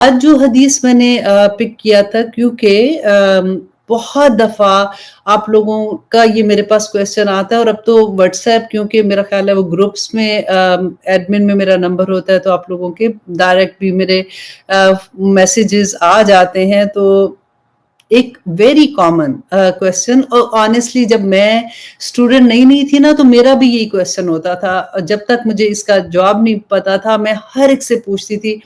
آج جو حدیث میں نے پک کیا تھا، کیونکہ بہت دفعہ آپ لوگوں کا یہ میرے پاس کویسچن آتا ہے، اور اب تو واٹس ایپ کیونکہ میرا خیال ہے وہ گروپس میں ایڈمن میں میرا نمبر ہوتا ہے، تو آپ لوگوں کے ڈائریکٹ بھی میرے میسیجز آ جاتے ہیں. تو ایک ویری کامن کویسچن، اور آنیسٹلی جب میں اسٹوڈنٹ نہیں تھی نا، تو میرا بھی یہی کویسچن ہوتا تھا. جب تک مجھے اس کا جواب نہیں پتا تھا میں ہر ایک سے پوچھتی تھی،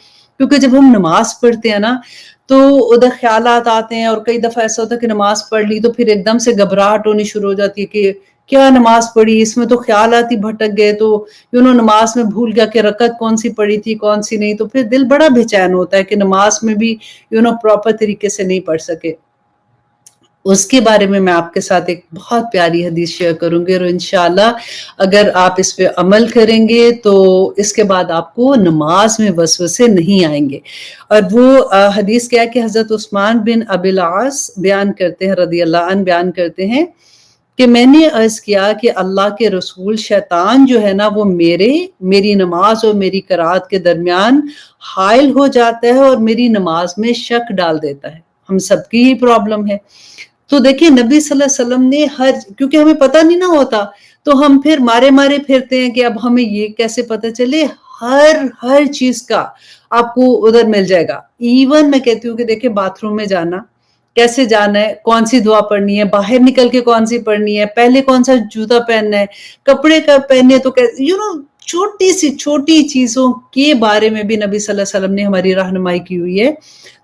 کیونکہ جب ہم نماز پڑھتے ہیں نا تو ادھر خیالات آتے ہیں، اور کئی دفعہ ایسا ہوتا ہے کہ نماز پڑھ لی تو پھر ایک دم سے گھبراہٹ ہونی شروع ہو جاتی ہے کہ کیا نماز پڑھی، اس میں تو خیالات ہی بھٹک گئے، تو نماز میں بھول گیا کہ رکعت کون سی پڑھی تھی کون سی نہیں، تو پھر دل بڑا بے چین ہوتا ہے کہ نماز میں بھی پراپر طریقے سے نہیں پڑھ سکے. اس کے بارے میں آپ کے ساتھ ایک بہت پیاری حدیث شیئر کروں گی، اور انشاءاللہ اگر آپ اس پہ عمل کریں گے تو اس کے بعد آپ کو نماز میں وسوسے نہیں آئیں گے. اور وہ حدیث کیا ہے کہ حضرت عثمان بن ابی العاص بیان کرتے ہیں رضی اللہ عنہ، بیان کرتے ہیں کہ میں نے عرض کیا کہ اللہ کے رسول، شیطان جو ہے نا وہ میری نماز اور میری قرات کے درمیان حائل ہو جاتا ہے اور میری نماز میں شک ڈال دیتا ہے. ہم سب کی ہی پرابلم ہے. تو دیکھیں نبی صلی اللہ علیہ وسلم نے کیونکہ ہمیں پتہ نہیں نہ ہوتا، تو ہم پھر مارے پھرتے ہیں کہ اب ہمیں یہ کیسے پتہ چلے. ہر چیز کا آپ کو ادھر مل جائے گا. ایون میں کہتی ہوں کہ دیکھیں باتھ روم میں جانا، کیسے جانا ہے، کون سی دعا پڑھنی ہے، باہر نکل کے کون سی پڑھنی ہے، پہلے کون سا جوتا پہننا ہے، کپڑے کب پہننے، تو چھوٹی سی چھوٹی چیزوں کے بارے میں بھی نبی صلی اللہ علیہ وسلم نے ہماری رہنمائی کی ہوئی ہے.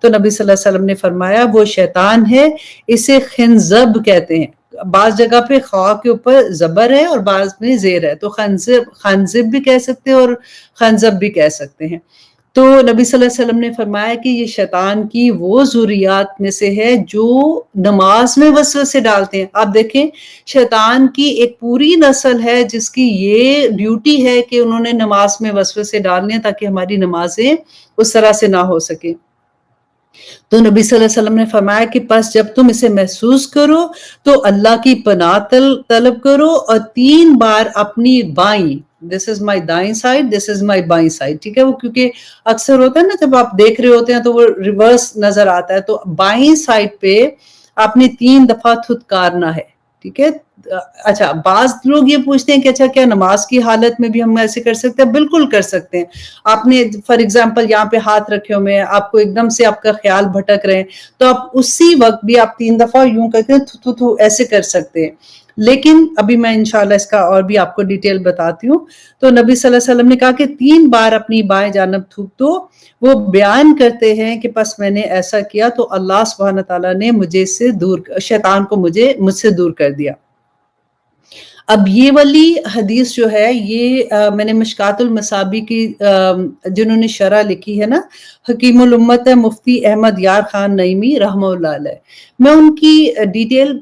تو نبی صلی اللہ علیہ وسلم نے فرمایا وہ شیطان ہے، اسے خنزب کہتے ہیں. بعض جگہ پہ خاء کے اوپر زبر ہے اور بعض میں زیر ہے، تو خنزب بھی کہہ سکتے ہیں اور خنزب بھی کہہ سکتے ہیں. تو نبی صلی اللہ علیہ وسلم نے فرمایا کہ یہ شیطان کی وہ ذریات میں سے ہے جو نماز میں وسوسے ڈالتے ہیں. آپ دیکھیں شیطان کی ایک پوری نسل ہے جس کی یہ ڈیوٹی ہے کہ انہوں نے نماز میں وسوسے ڈالنے تاکہ ہماری نمازیں اس طرح سے نہ ہو سکیں. تو نبی صلی اللہ علیہ وسلم نے فرمایا کہ پس جب تم اسے محسوس کرو تو اللہ کی پناہ طلب کرو، اور 3 بار اپنی بائیں، دس از مائی دائیں سائڈ، دس از مائی بائیں سائڈ، ٹھیک ہے. وہ کیونکہ اکثر ہوتا ہے نا جب آپ دیکھ رہے ہوتے ہیں تو وہ ریورس نظر آتا ہے، تو بائیں سائڈ پہ آپ نے 3 دفعہ تھتکارنا ہے، ٹھیک ہے. اچھا بعض لوگ یہ پوچھتے ہیں کہ اچھا کیا نماز کی حالت میں بھی ہم ایسے کر سکتے ہیں؟ بالکل کر سکتے ہیں. آپ نے فار ایگزامپل یہاں پہ ہاتھ رکھے ہوئے ہیں، آپ کو ایک دم سے آپ کا خیال بھٹک رہے ہیں، تو آپ اسی وقت بھی آپ 3 دفعہ یوں کرتے ہیں تھو ایسے کر سکتے ہیں. لیکن ابھی میں انشاءاللہ اس کا اور بھی آپ کو ڈیٹیل بتاتی ہوں. تو نبی صلی اللہ علیہ وسلم نے کہا کہ 3 بار اپنی بائیں جانب تھوک دو. وہ بیان کرتے ہیں کہ پس میں نے ایسا کیا تو اللہ سبحانہ تعالیٰ نے شیطان کو مجھ سے دور کر دیا. اب یہ والی حدیث جو ہے یہ میں نے مشکات المصابیح کی جنہوں نے شرح لکھی ہے نا، حکیم الامت ہے مفتی احمد یار خان نعیمی رحمہ اللہ علیہ، میں ان کی ڈیٹیل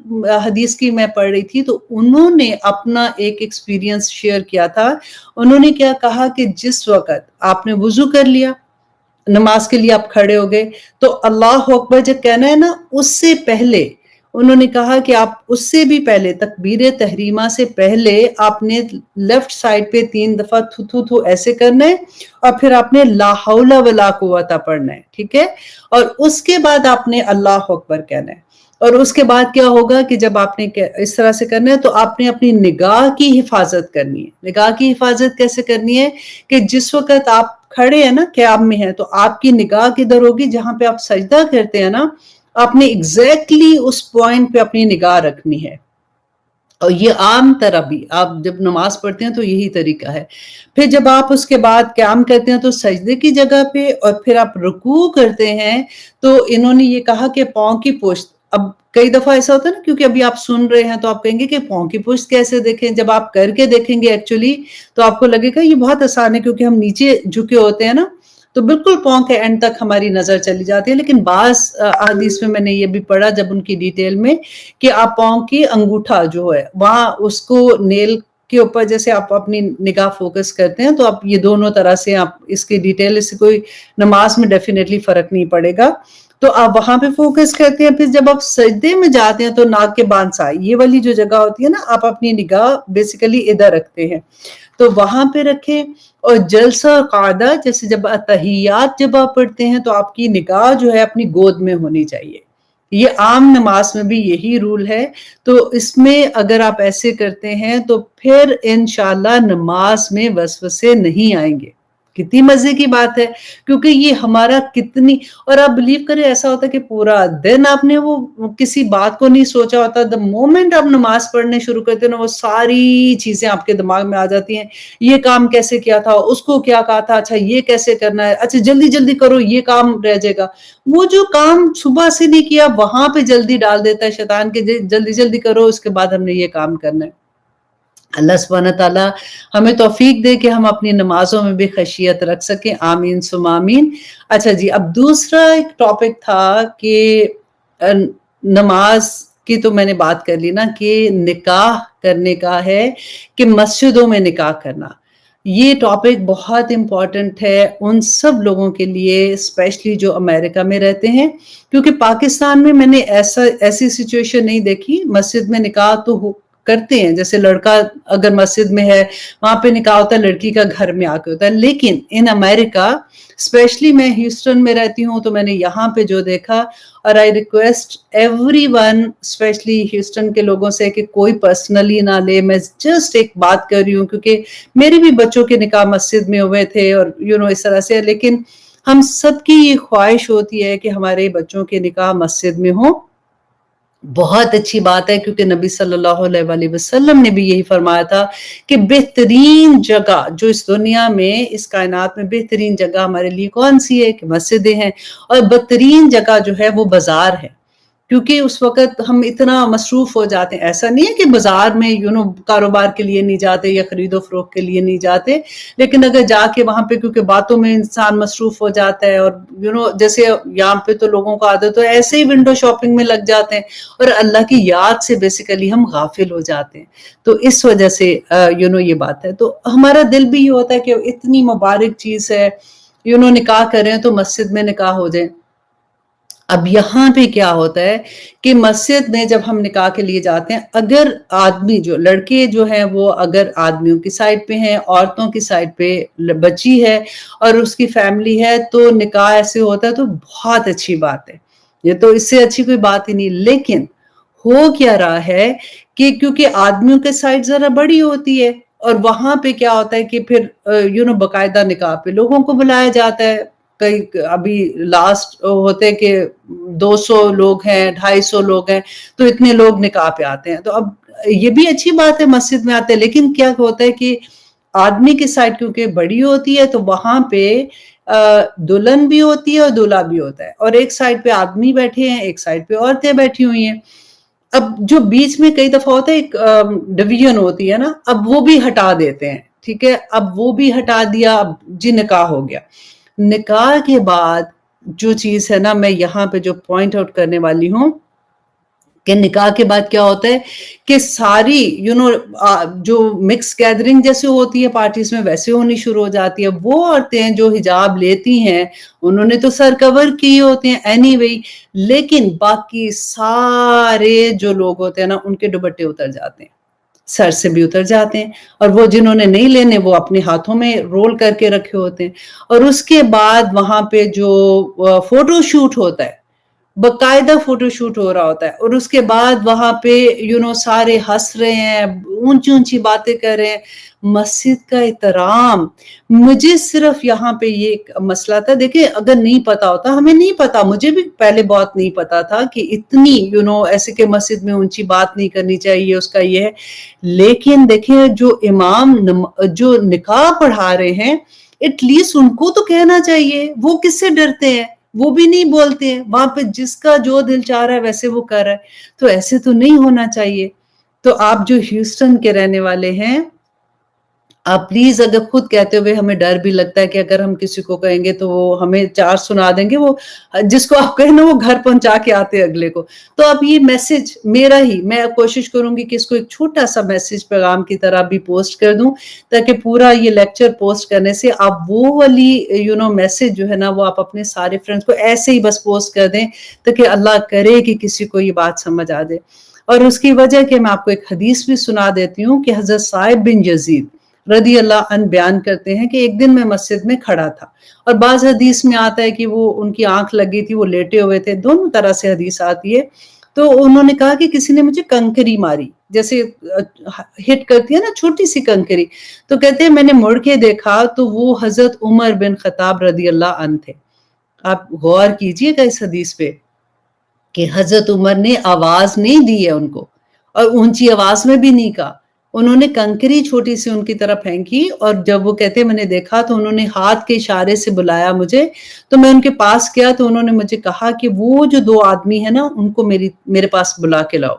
حدیث کی میں پڑھ رہی تھی، تو انہوں نے اپنا ایک ایکسپیرینس شیئر کیا تھا. انہوں نے کیا کہا کہ جس وقت آپ نے وضو کر لیا، نماز کے لیے آپ کھڑے ہو گئے، تو اللہ اکبر جب کہنا ہے نا اس سے پہلے انہوں نے کہا کہ آپ اس سے بھی پہلے تکبیر تحریمہ سے پہلے آپ نے لیفٹ سائڈ پہ 3 دفعہ تھو ایسے کرنا ہے، اور پھر آپ نے لا حول ولا قوت پڑھنا ہے، ٹھیک ہے. اور اس کے بعد آپ نے اللہ اکبر کہنا ہے. اور اس کے بعد کیا ہوگا کہ جب آپ نے اس طرح سے کرنا ہے تو آپ نے اپنی نگاہ کی حفاظت کرنی ہے. نگاہ کی حفاظت کیسے کرنی ہے کہ جس وقت آپ کھڑے ہیں نا قیام میں ہیں، تو آپ کی نگاہ کدھر ہوگی؟ جہاں پہ آپ سجدہ کرتے ہیں نا، آپ نے ایگزیکٹلی اس پوائنٹ پہ اپنی نگاہ رکھنی ہے. اور یہ عام طرح بھی آپ جب نماز پڑھتے ہیں تو یہی طریقہ ہے. پھر جب آپ اس کے بعد قیام کرتے ہیں تو سجدے کی جگہ پہ، اور پھر آپ رکوع کرتے ہیں تو انہوں نے یہ کہا کہ پاؤں کی پشت. اب کئی دفعہ ایسا ہوتا ہے نا کیونکہ ابھی آپ سن رہے ہیں تو آپ کہیں گے کہ پاؤں کی پشت کیسے دیکھیں. جب آپ کر کے دیکھیں گے ایکچولی تو آپ کو لگے گا یہ بہت آسان ہے، کیونکہ ہم نیچے جھکے ہوتے ہیں نا، تو بالکل پاؤں کے اینڈ تک ہماری نظر چلی جاتی ہے. لیکن بعض احادیث میں نے یہ بھی پڑھا جب ان کی ڈیٹیل میں کہ آپ پاؤں کی انگوٹھا جو ہے وہاں اس کو نیل کے اوپر جیسے آپ اپنی نگاہ فوکس کرتے ہیں، تو آپ یہ دونوں طرح سے آپ اس کی ڈیٹیل، اس سے کوئی نماز میں ڈیفینیٹلی فرق نہیں پڑے گا. تو آپ وہاں پہ فوکس کرتے ہیں. پھر جب آپ سجدے میں جاتے ہیں تو ناک کے بانسا، یہ والی جو جگہ ہوتی ہے نا، آپ اپنی نگاہ بیسیکلی ادھر رکھتے ہیں. تو وہاں پہ رکھیں. اور جلسہ اور قعدہ جیسے جب تحیات جب آپ پڑھتے ہیں تو آپ کی نگاہ جو ہے اپنی گود میں ہونی چاہیے. یہ عام نماز میں بھی یہی رول ہے. تو اس میں اگر آپ ایسے کرتے ہیں تو پھر انشاءاللہ نماز میں وسوسے نہیں آئیں گے. کتنی مزے کی بات ہے، کیونکہ یہ ہمارا کتنی، اور آپ بلیو کریں ایسا ہوتا ہے کہ پورا دن آپ نے وہ کسی بات کو نہیں سوچا ہوتا. دا مومنٹ آپ نماز پڑھنے شروع کرتے ہیں نا، وہ ساری چیزیں آپ کے دماغ میں آ جاتی ہیں. یہ کام کیسے کیا تھا، اس کو کیا کہا تھا، اچھا یہ کیسے کرنا ہے، اچھا جلدی جلدی کرو یہ کام رہ جائے گا. وہ جو کام صبح سے نہیں کیا وہاں پہ جلدی ڈال دیتا ہے شیطان کے، جلدی جلدی کرو اس کے بعد ہم نے یہ کام کرنا ہے. اللہ سبحانہ تعالیٰ ہمیں توفیق دے کہ ہم اپنی نمازوں میں بھی خشیت رکھ سکیں. آمین ثم آمین. اچھا جی، اب دوسرا ایک ٹاپک تھا کہ نماز کی تو میں نے بات کر لی نا، کہ نکاح کرنے کا ہے کہ مسجدوں میں نکاح کرنا. یہ ٹاپک بہت امپورٹنٹ ہے ان سب لوگوں کے لیے، اسپیشلی جو امریکہ میں رہتے ہیں، کیونکہ پاکستان میں نے ایسی سچویشن نہیں دیکھی. مسجد میں نکاح تو کرتے ہیں، جیسے لڑکا اگر مسجد میں ہے وہاں پہ نکاح ہوتا ہے، لڑکی کا گھر میں آ کے ہوتا ہے. لیکن ان امریکہ، اسپیشلی میں ہیوسٹن میں رہتی ہوں تو میں نے یہاں پہ جو دیکھا، اور I request everyone specially Houston کے لوگوں سے کہ کوئی پرسنلی نہ لے، میں جسٹ ایک بات کر رہی ہوں کیونکہ میرے بھی بچوں کے نکاح مسجد میں ہوئے تھے اور اس طرح سے. لیکن ہم سب کی یہ خواہش ہوتی ہے کہ ہمارے بچوں کے نکاح مسجد میں ہوں. بہت اچھی بات ہے، کیونکہ نبی صلی اللہ علیہ وآلہ وسلم نے بھی یہی فرمایا تھا کہ بہترین جگہ جو اس دنیا میں، اس کائنات میں بہترین جگہ ہمارے لیے کون سی ہے؟ کہ مسجدیں ہیں. اور بدترین جگہ جو ہے وہ بازار ہے، کیونکہ اس وقت ہم اتنا مصروف ہو جاتے ہیں. ایسا نہیں ہے کہ بازار میں کاروبار کے لیے نہیں جاتے یا خرید و فروخت کے لیے نہیں جاتے، لیکن اگر جا کے وہاں پہ کیونکہ باتوں میں انسان مصروف ہو جاتا ہے، اور جیسے یہاں پہ تو لوگوں کو عادت ہے ایسے ہی ونڈو شاپنگ میں لگ جاتے ہیں اور اللہ کی یاد سے بیسیکلی ہم غافل ہو جاتے ہیں. تو اس وجہ سے یہ بات ہے. تو ہمارا دل بھی یہ ہوتا ہے کہ اتنی مبارک چیز ہے، نکاح کریں تو مسجد میں نکاح ہو جائیں. اب یہاں پہ کیا ہوتا ہے کہ مسجد میں جب ہم نکاح کے لیے جاتے ہیں، اگر آدمی جو لڑکے جو ہیں وہ اگر آدمیوں کی سائڈ پہ ہیں، عورتوں کی سائڈ پہ بچی ہے اور اس کی فیملی ہے، تو نکاح ایسے ہوتا ہے تو بہت اچھی بات ہے. یہ تو اس سے اچھی کوئی بات ہی نہیں. لیکن ہو کیا رہا ہے کہ کیونکہ آدمیوں کے سائڈ ذرا بڑی ہوتی ہے، اور وہاں پہ کیا ہوتا ہے کہ پھر باقاعدہ نکاح پہ لوگوں کو بلایا جاتا ہے. ابھی لاسٹ ہوتے کہ 200 لوگ ہیں، 250 لوگ ہیں، تو اتنے لوگ نکاح پہ آتے ہیں. تو اب یہ بھی اچھی بات ہے مسجد میں آتے ہیں، لیکن کیا ہوتا ہے کہ آدمی کی سائڈ کیونکہ بڑی ہوتی ہے تو وہاں پہ دلہن بھی ہوتی ہے اور دولہا بھی ہوتا ہے، اور ایک سائڈ پہ آدمی بیٹھے ہیں، ایک سائڈ پہ عورتیں بیٹھی ہوئی ہیں. اب جو بیچ میں کئی دفعہ ہوتا ہے ایک ڈویژن ہوتی ہے نا، اب وہ بھی ہٹا دیتے ہیں. ٹھیک ہے، اب وہ بھی ہٹا دیا، اب جی نکاح ہو گیا. نکاح کے بعد جو چیز ہے نا، میں یہاں پہ جو پوائنٹ آؤٹ کرنے والی ہوں کہ نکاح کے بعد کیا ہوتا ہے کہ ساری جو مکس گیدرنگ جیسے ہوتی ہے پارٹیز میں ویسے ہونی شروع ہو جاتی ہے. وہ عورتیں جو حجاب لیتی ہیں انہوں نے تو سر کور کیے ہوتے ہیں اینی وے، لیکن باقی سارے جو لوگ ہوتے ہیں نا ان کے دوپٹے اتر جاتے ہیں، سر سے بھی اتر جاتے ہیں، اور وہ جنہوں نے نہیں لینے وہ اپنے ہاتھوں میں رول کر کے رکھے ہوتے ہیں. اور اس کے بعد وہاں پہ جو فوٹو شوٹ ہوتا ہے، باقاعدہ فوٹو شوٹ ہو رہا ہوتا ہے، اور اس کے بعد وہاں پہ سارے ہنس رہے ہیں، اونچی اونچی باتیں کر رہے ہیں. مسجد کا احترام. مجھے صرف یہاں پہ یہ ایک مسئلہ تھا، دیکھیں اگر نہیں پتا ہوتا، ہمیں نہیں پتا، مجھے بھی پہلے بہت نہیں پتا تھا کہ اتنی ایسے کہ مسجد میں اونچی بات نہیں کرنی چاہیے، اس کا یہ ہے. لیکن دیکھیں جو امام جو نکاح پڑھا رہے ہیں، ایٹ لیسٹ ان کو تو کہنا چاہیے. وہ کس سے ڈرتے ہیں؟ وہ بھی نہیں بولتے ہیں. وہاں پہ جس کا جو دل چاہ رہا ہے ویسے وہ کر رہا ہے. تو ایسے تو نہیں ہونا چاہیے. تو آپ جو ہیوسٹن کے رہنے والے ہیں، آپ پلیز اگر خود کہتے ہوئے ہمیں ڈر بھی لگتا ہے کہ اگر ہم کسی کو کہیں گے تو وہ ہمیں 4 سنا دیں گے، وہ جس کو آپ کہیں نا وہ گھر پہنچا کے آتے اگلے کو. تو اب یہ میسج میرا ہی، میں کوشش کروں گی کہ اس کو ایک چھوٹا سا میسج پیغام کی طرح بھی پوسٹ کر دوں، تاکہ پورا یہ لیکچر پوسٹ کرنے سے آپ وہ والی میسج جو ہے نا وہ آپ اپنے سارے فرینڈز کو ایسے ہی بس پوسٹ کر دیں، تاکہ اللہ کرے کہ کسی کو یہ بات سمجھ آ جائے. اور اس کی وجہ کہ میں آپ کو ایک حدیث بھی سنا دیتی ہوں کہ حضرت صائب بن یزید رضی اللہ عنہ بیان کرتے ہیں کہ ایک دن میں مسجد میں کھڑا تھا، اور بعض حدیث میں آتا ہے کہ وہ ان کی آنکھ لگی تھی، وہ لیٹے ہوئے تھے، دونوں طرح سے حدیث آتی ہے۔ تو انہوں نے کہا کہ کسی نے مجھے کنکری ماری، جیسے ہٹ کرتی ہے نا چھوٹی سی کنکری، تو کہتے ہیں میں نے مڑ کے دیکھا تو وہ حضرت عمر بن خطاب رضی اللہ عنہ تھے۔ آپ غور کیجئے گا اس حدیث پہ کہ حضرت عمر نے آواز نہیں دی ہے ان کو، اور اونچی آواز میں بھی نہیں کہا، انہوں نے کنکری چھوٹی سی ان کی طرف پھینکی، اور جب وہ کہتے میں نے دیکھا تو انہوں نے ہاتھ کے اشارے سے بلایا مجھے، تو میں ان کے پاس گیا تو انہوں نے مجھے کہا کہ وہ جو دو آدمی ہیں نا ان کو میرے پاس بلا کے لاؤ۔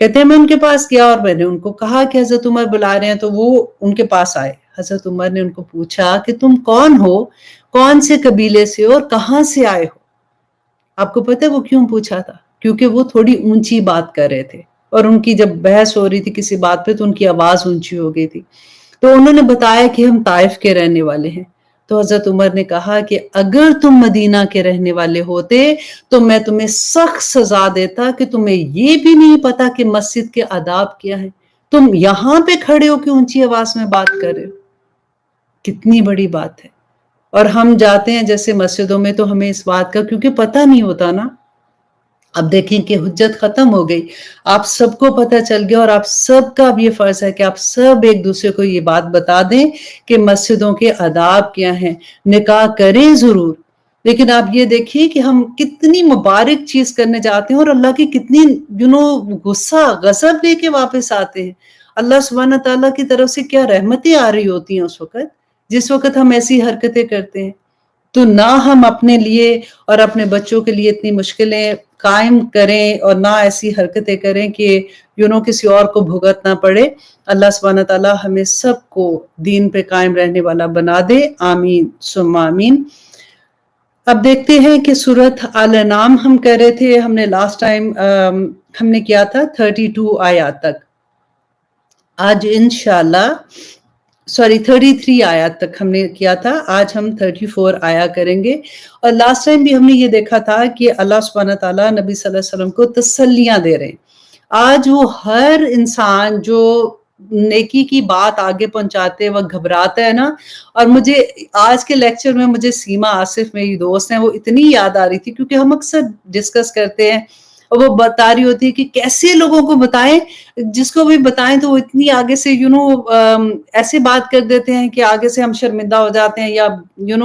کہتے ہیں میں ان کے پاس گیا اور میں نے ان کو کہا کہ حضرت عمر بلا رہے ہیں، تو وہ ان کے پاس آئے۔ حضرت عمر نے ان کو پوچھا کہ تم کون ہو، کون سے قبیلے سے ہو اور کہاں سے آئے ہو؟ آپ کو پتہ ہے وہ کیوں پوچھا تھا؟ کیونکہ وہ تھوڑی اونچی بات کر رہے تھے، اور ان کی جب بحث ہو رہی تھی کسی بات پہ تو ان کی آواز اونچی ہو گئی تھی، تو انہوں نے بتایا کہ ہم طائف کے رہنے والے ہیں۔ تو حضرت عمر نے کہا کہ اگر تم مدینہ کے رہنے والے ہوتے تو میں تمہیں سخت سزا دیتا کہ تمہیں یہ بھی نہیں پتا کہ مسجد کے آداب کیا ہے، تم یہاں پہ کھڑے ہو کہ اونچی آواز میں بات کر رہے ہو۔ کتنی بڑی بات ہے۔ اور ہم جاتے ہیں جیسے مسجدوں میں تو ہمیں اس بات کا کیونکہ پتہ نہیں ہوتا نا، اب دیکھیں کہ حجت ختم ہو گئی، آپ سب کو پتہ چل گیا، اور آپ سب کا اب یہ فرض ہے کہ آپ سب ایک دوسرے کو یہ بات بتا دیں کہ مسجدوں کے آداب کیا ہیں، نکاح کریں ضرور۔ لیکن آپ یہ دیکھیے کہ ہم کتنی مبارک چیز کرنے جاتے ہیں اور اللہ کی کتنی غصہ غضب لے کے واپس آتے ہیں۔ اللہ سبحانہ تعالیٰ کی طرف سے کیا رحمتیں آ رہی ہوتی ہیں اس وقت، جس وقت ہم ایسی حرکتیں کرتے ہیں۔ تو نہ ہم اپنے لیے اور اپنے بچوں کے لیے اتنی مشکلیں قائم کریں، اور نہ ایسی حرکتیں کریں کہ کسی اور کو بھگتنا پڑے۔ اللہ سبحانہ تعالیٰ ہمیں سب کو دین پہ قائم رہنے والا بنا دے، آمین ثم آمین۔ اب دیکھتے ہیں کہ سورۃ آل انعام ہم کر رہے تھے، ہم نے لاسٹ ٹائم ہم نے کیا تھا 32 آیات تک۔ آج انشاءاللہ 33 آیات تک ہم نے کیا تھا، آج ہم 34 آیا کریں گے۔ اور لاسٹ ٹائم بھی ہم نے یہ دیکھا تھا کہ اللہ سبحانہ تعالیٰ نبی صلی اللہ علیہ وسلم کو تسلیاں دے رہے ہیں۔ آج وہ ہر انسان جو نیکی کی بات آگے پہنچاتے وقت گھبراتا ہے نا، اور مجھے آج کے لیکچر میں مجھے سیما آصف میری دوست ہیں، وہ اتنی یاد آ رہی تھی کیونکہ ہم اکثر ڈسکس کرتے ہیں، اور وہ بتا رہی ہوتی ہے کہ کیسے لوگوں کو بتائیں، جس کو بھی بتائیں تو وہ اتنی آگے سے ایسے بات کر دیتے ہیں کہ آگے سے ہم شرمندہ ہو جاتے ہیں، یا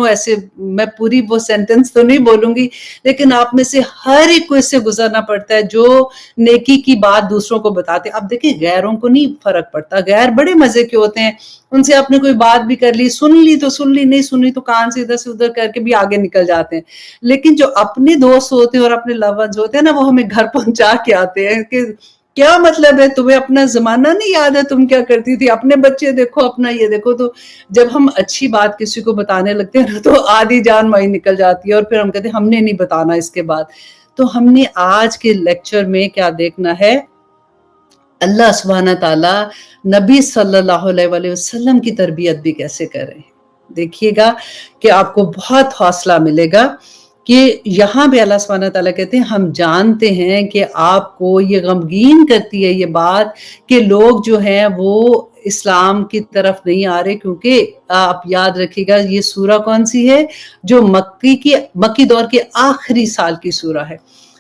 ایسے میں پوری وہ سینٹنس تو نہیں بولوں گی، لیکن آپ میں سے ہر ایک کو اس سے گزرنا پڑتا ہے جو نیکی کی بات دوسروں کو بتاتے ہیں۔ اب دیکھیں غیروں کو نہیں فرق پڑتا، غیر بڑے مزے کے ہوتے ہیں، ان سے آپ نے کوئی بات بھی کر لی، سن لی تو سن لی، نہیں سنی تو کان سے ادھر کر کے بھی آگے نکل جاتے ہیں۔ لیکن جو اپنے دوست ہوتے ہیں اور اپنے لو ونز ہوتے ہیں نا، وہ ہمیں گھر پہنچا کے آتے ہیں کہ کیا مطلب ہے، تمہیں اپنا زمانہ نہیں یاد ہے، تم کیا کرتی تھی، اپنے بچے دیکھو، اپنا یہ دیکھو۔ تو جب ہم اچھی بات کسی کو بتانے لگتے ہیں تو آدھی جان وہیں نکل جاتی ہے، اور پھر ہم کہتے ہیں ہم نے نہیں بتانا اس کے بعد۔ تو ہم نے آج کے لیکچر میں کیا دیکھنا ہے، اللہ سبحانہ تعالیٰ نبی صلی اللہ علیہ وآلہ وسلم کی تربیت بھی کیسے کر رہے ہیں۔ دیکھیے گا کہ آپ کو بہت حوصلہ ملے گا کہ یہاں پہ اللہ سبحانہ تعالیٰ کہتے ہیں ہم جانتے ہیں کہ آپ کو یہ غمگین کرتی ہے یہ بات کہ لوگ جو ہیں وہ اسلام کی طرف نہیں آ رہے، کیونکہ آپ یاد رکھیے گا یہ سورہ کون سی ہے، جو مکی دور کے آخری سال کی سورہ ہے۔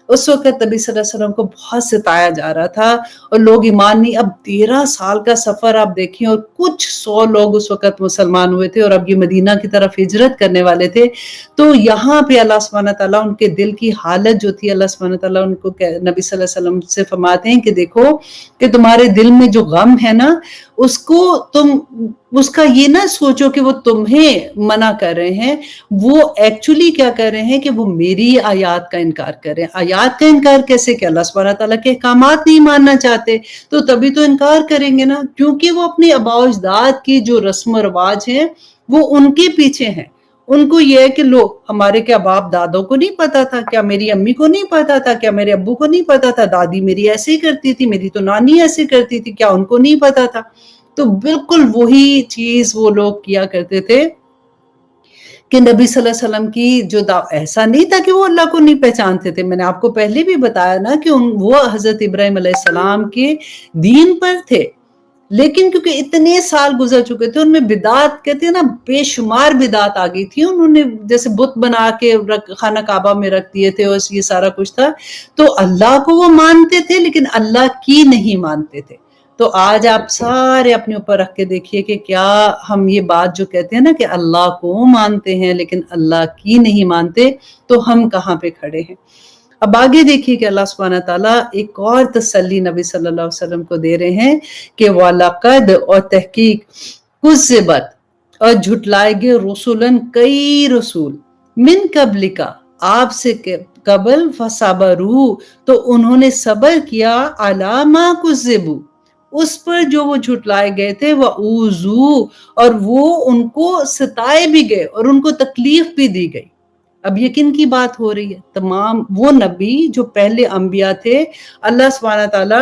اس وقت نبی صلی اللہ علیہ وسلم کو بہت ستایا جا رہا تھا اور لوگ ایمان نہیں، اب 13 سال کا سفر آپ دیکھیں، اور کچھ 100 لوگ اس وقت مسلمان ہوئے تھے اور اب یہ مدینہ کی طرف ہجرت کرنے والے تھے۔ تو یہاں پہ اللہ سبحانہ تعالیٰ ان کے دل کی حالت جو تھی، اللہ سبحانہ تعالیٰ ان کو نبی صلی اللہ علیہ وسلم سے فرماتے ہیں کہ دیکھو کہ تمہارے دل میں جو غم ہے نا، اس کا یہ نہ سوچو کہ وہ تمہیں منع کر رہے ہیں، وہ ایکچولی کیا کر رہے ہیں کہ وہ میری آیات کا انکار کر رہے ہیں۔ آیات کا انکار کیسے، کہ اللہ سبحانہ تعالیٰ کے احکامات نہیں ماننا چاہتے، تو تبھی تو انکار کریں گے نا، کیونکہ وہ اپنے آباء و اجداد کی جو رسم و رواج ہیں وہ ان کے پیچھے ہیں۔ ان کو یہ ہے کہ لو ہمارے کیا باپ دادوں کو نہیں پتا تھا، کیا میری امی کو نہیں پتا تھا، کیا میرے ابو کو نہیں پتا تھا، دادی میری ایسے ہی کرتی تھی، میری تو نانی ایسے کرتی تھی، کیا ان کو نہیں پتا تھا؟ تو بالکل وہی چیز وہ لوگ کیا کرتے تھے کہ نبی صلی اللہ علیہ وسلم کی جو ایسا نہیں تھا کہ وہ اللہ کو نہیں پہچانتے تھے۔ میں نے آپ کو پہلے بھی بتایا نا کہ وہ حضرت ابراہیم علیہ السلام کے دین پر تھے، لیکن کیونکہ اتنے سال گزر چکے تھے، ان میں بدعت کہتے ہیں نا، بے شمار بدعت آ گئی تھی، انہوں نے جیسے بت بنا کے خانہ کعبہ میں رکھ دیے تھے اور یہ سارا کچھ تھا، تو اللہ کو وہ مانتے تھے لیکن اللہ کی نہیں مانتے تھے۔ تو آج آپ سارے اپنے اوپر رکھ کے دیکھیے کہ کیا ہم یہ بات جو کہتے ہیں نا کہ اللہ کو مانتے ہیں لیکن اللہ کی نہیں مانتے، تو ہم کہاں پہ کھڑے ہیں؟ اب آگے دیکھیے کہ اللہ سبحانہ تعالیٰ ایک اور تسلی نبی صلی اللہ علیہ وسلم کو دے رہے ہیں کہ وَلَقَدْ اور تحقیق کُذِّبَت اور جھٹلائے گئے رسولن کئی رسول من قبلک آپ سے قبل فصبروا تو انہوں نے صبر کیا علی ما کذبوا اس پر جو وہ جھٹلائے گئے تھے، وَأُوذُوا اور وہ ان کو ستائے بھی گئے اور ان کو تکلیف بھی دی گئی۔ اب یہ کن کی بات ہو رہی ہے؟ تمام وہ نبی جو پہلے انبیاء تھے، اللہ سبحانہ تعالیٰ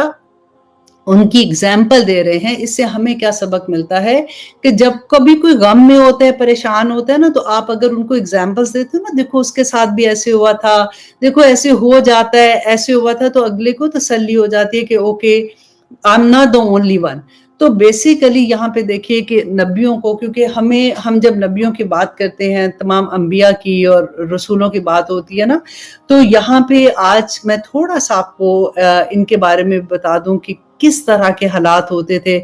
ان کی اگزامپل دے رہے ہیں۔ اس سے ہمیں کیا سبق ملتا ہے کہ جب کبھی کوئی غم میں ہوتا ہے، پریشان ہوتا ہے نا، تو آپ اگر ان کو اگزامپلز دیتے ہو نا، دیکھو اس کے ساتھ بھی ایسے ہوا تھا، دیکھو ایسے ہو جاتا ہے، ایسے ہوا تھا، تو اگلے کو تسلی ہو جاتی ہے کہ okay I'm not the only one۔ تو بیسیکلی یہاں پہ دیکھیے کہ نبیوں کو، کیونکہ ہم جب نبیوں کی بات کرتے ہیں، تمام انبیاء کی اور رسولوں کی بات ہوتی ہے نا، تو یہاں پہ آج میں تھوڑا سا آپ کو ان کے بارے میں بتا دوں کہ کس طرح کے حالات ہوتے تھے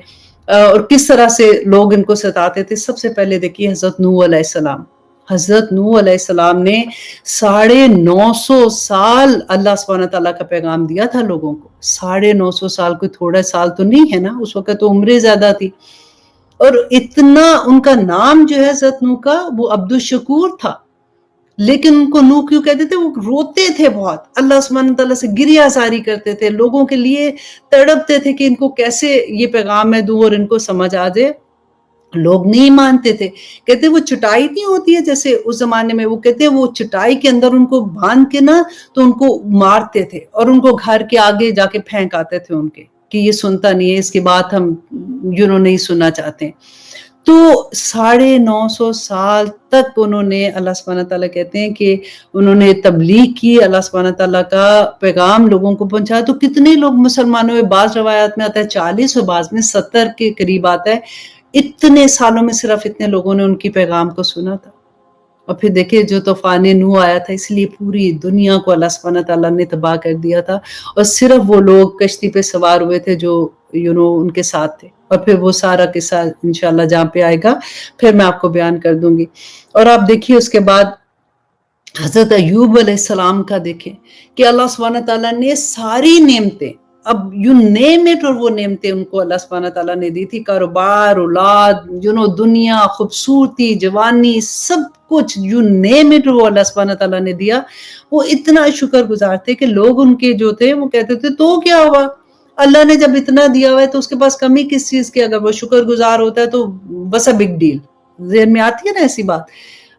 اور کس طرح سے لوگ ان کو ستاتے تھے۔ سب سے پہلے دیکھیے حضرت نوح علیہ السلام۔ حضرت نوح علیہ السلام نے 950 سال اللہ سبحانہ تعالیٰ کا پیغام دیا تھا لوگوں کو۔ 950 سال کوئی تھوڑا سال تو نہیں ہے نا، اس وقت تو عمریں زیادہ تھی، اور اتنا ان کا نام جو ہے حضرت نوح کا وہ عبد الشکور تھا، لیکن ان کو نوح کیوں کہتے تھے؟ وہ روتے تھے بہت، اللہ سبحانہ تعالیٰ سے گریہ زاری کرتے تھے، لوگوں کے لیے تڑپتے تھے کہ ان کو کیسے یہ پیغام میں دوں اور ان کو سمجھ آ جائے۔ لوگ نہیں مانتے تھے، کہتے وہ چٹائی نہیں ہوتی ہے جیسے اس زمانے میں، وہ کہتے وہ چٹائی کے اندر ان کو باندھ کے نا تو ان کو مارتے تھے اور ان کو گھر کے آگے جا کے پھینک آتے تھے ان کے، کہ یہ سنتا نہیں ہے، اس کی بات ہم نہیں سننا چاہتے۔ تو 950 سال تک انہوں نے، اللہ سبحانہ تعالیٰ کہتے ہیں کہ انہوں نے تبلیغ کی، اللہ سبحانہ تعالیٰ کا پیغام لوگوں کو پہنچایا۔ تو کتنے لوگ مسلمانوں میں، بعض روایات میں آتا ہے 40 اور بعض میں 70 کے قریب آتا ہے، اتنے سالوں میں صرف اتنے لوگوں نے ان کی پیغام کو سنا تھا۔ اور پھر دیکھیں جو طوفان نوح آیا تھا، اس لیے پوری دنیا کو اللہ سبحانہ تعالیٰ نے تباہ کر دیا تھا، اور صرف وہ لوگ کشتی پہ سوار ہوئے تھے جو ان کے ساتھ تھے۔ اور پھر وہ سارا قصہ انشاءاللہ جہاں پہ آئے گا پھر میں آپ کو بیان کر دوں گی۔ اور آپ دیکھیے اس کے بعد حضرت ایوب علیہ السلام کا دیکھیں کہ اللہ سبحانہ تعالیٰ نے ساری نعمتیں، اب یو نیم اٹ، اور وہ نعمتیں ان کو اللہ سبحانہ تعالیٰ نے دی تھی، کاروبار، اولاد، دنیا، خوبصورتی، جوانی، سب کچھ یو نیم اٹ، وہ اللہ سبحانہ تعالیٰ نے دیا۔ وہ اتنا شکر گزار تھے کہ لوگ ان کے جو تھے وہ کہتے تھے تو کیا ہوا، اللہ نے جب اتنا دیا ہوا ہے تو اس کے پاس کمی کس چیز کی؟ اگر وہ شکر گزار ہوتا ہے تو بس بگ ڈیل۔ ذہن میں آتی ہے نا ایسی بات۔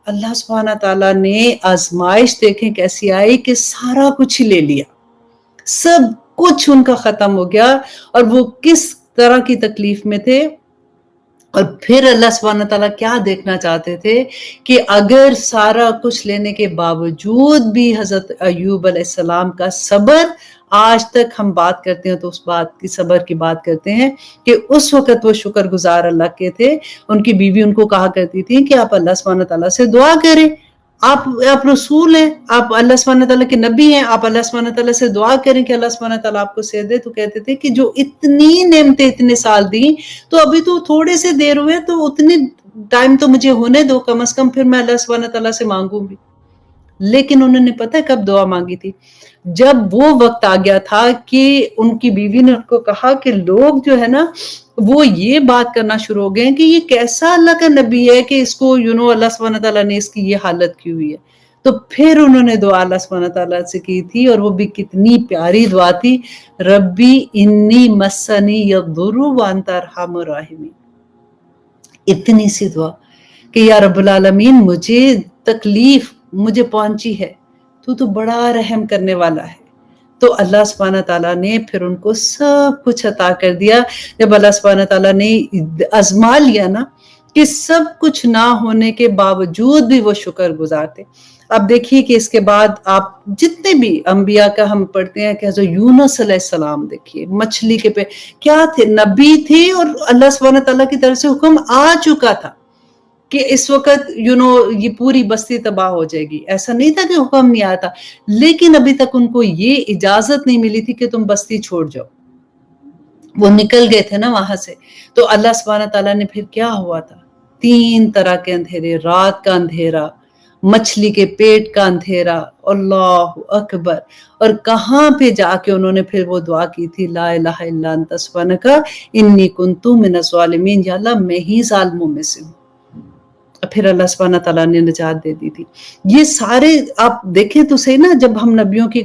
اللہ سبحانہ تعالیٰ نے آزمائش دیکھیں کیسی آئی کہ سارا کچھ ہی لے لیا، سب کچھ ان کا ختم ہو گیا، اور وہ کس طرح کی تکلیف میں تھے۔ اور پھر اللہ سبحانہ تعالیٰ کیا دیکھنا چاہتے تھے کہ اگر سارا کچھ لینے کے باوجود بھی حضرت ایوب علیہ السلام کا صبر، آج تک ہم بات کرتے ہیں تو اس بات کی، صبر کی بات کرتے ہیں کہ اس وقت وہ شکر گزار اللہ کے تھے۔ ان کی بیوی ان کو کہا کرتی تھی کہ آپ اللہ سبحانہ تعالیٰ سے دعا کریں، آپ رسول ہیں، آپ اللہ سبحانہ تعالیٰ کے نبی ہیں، آپ اللہ سبحانہ تعالیٰ سے دعا کریں کہ اللہ سبحانہ تعالیٰ آپ کو صحت دے۔ تو کہتے تھے کہ جو اتنی نعمتیں اتنے سال دی، تو ابھی تو تھوڑے سے دیر ہوئے، تو اتنی ٹائم تو مجھے ہونے دو کم از کم، پھر میں اللہ سبحانہ تعالیٰ سے مانگوں گی۔ لیکن انہوں نے پتہ ہے کب دعا مانگی تھی؟ جب وہ وقت آ گیا تھا کہ ان کی بیوی نے ان کو کہا کہ لوگ جو ہے نا وہ یہ بات کرنا شروع ہو گئے ہیں کہ یہ کیسا اللہ کا نبی ہے کہ اس کو اللہ سبحانہ تعالیٰ نے اس کی یہ حالت کی ہوئی ہے۔ تو پھر انہوں نے دعا اللہ سبحانہ تعالیٰ سے کی تھی، اور وہ بھی کتنی پیاری دعا تھی، ربی انی مسنی یضر وانت ارحم الراحمین۔ اتنی سی دعا کہ یا رب العالمین مجھے تکلیف مجھے پہنچی ہے، تو بڑا رحم کرنے والا ہے۔ تو اللہ سبحانہ تعالیٰ نے پھر ان کو سب کچھ عطا کر دیا۔ جب اللہ سبحانہ تعالیٰ نے آزما لیا نا کہ سب کچھ نہ ہونے کے باوجود بھی وہ شکر گزار تھے۔ اب دیکھیے کہ اس کے بعد آپ جتنے بھی انبیاء کا ہم پڑھتے ہیں کہ حضرت یونس علیہ السلام دیکھیے مچھلی کے پہ کیا تھے، نبی تھے اور اللہ سبحانہ تعالیٰ کی طرف سے حکم آ چکا تھا کہ اس وقت یہ پوری بستی تباہ ہو جائے گی. ایسا نہیں تھا کہ حکم نہیں آیا تھا، لیکن ابھی تک ان کو یہ اجازت نہیں ملی تھی کہ تم بستی چھوڑ جاؤ. وہ نکل گئے تھے نا وہاں سے. تو اللہ سبحانہ تعالیٰ نے پھر کیا ہوا تھا، 3 طرح کے اندھیرے، رات کا اندھیرا، مچھلی کے پیٹ کا اندھیرا، اللہ اکبر. اور کہاں پہ جا کے انہوں نے پھر وہ دعا کی تھی، لا الہ الا انت سبحانک انی کنت من الظالمین، یا اللہ میں ہی ظالموں میں سے ہوں. پھر اللہ سبحانہ تعالیٰ نے نجات دے دی تھی. یہ سارے آپ دیکھیں تو صحیح نا، جب ہم نبیوں کی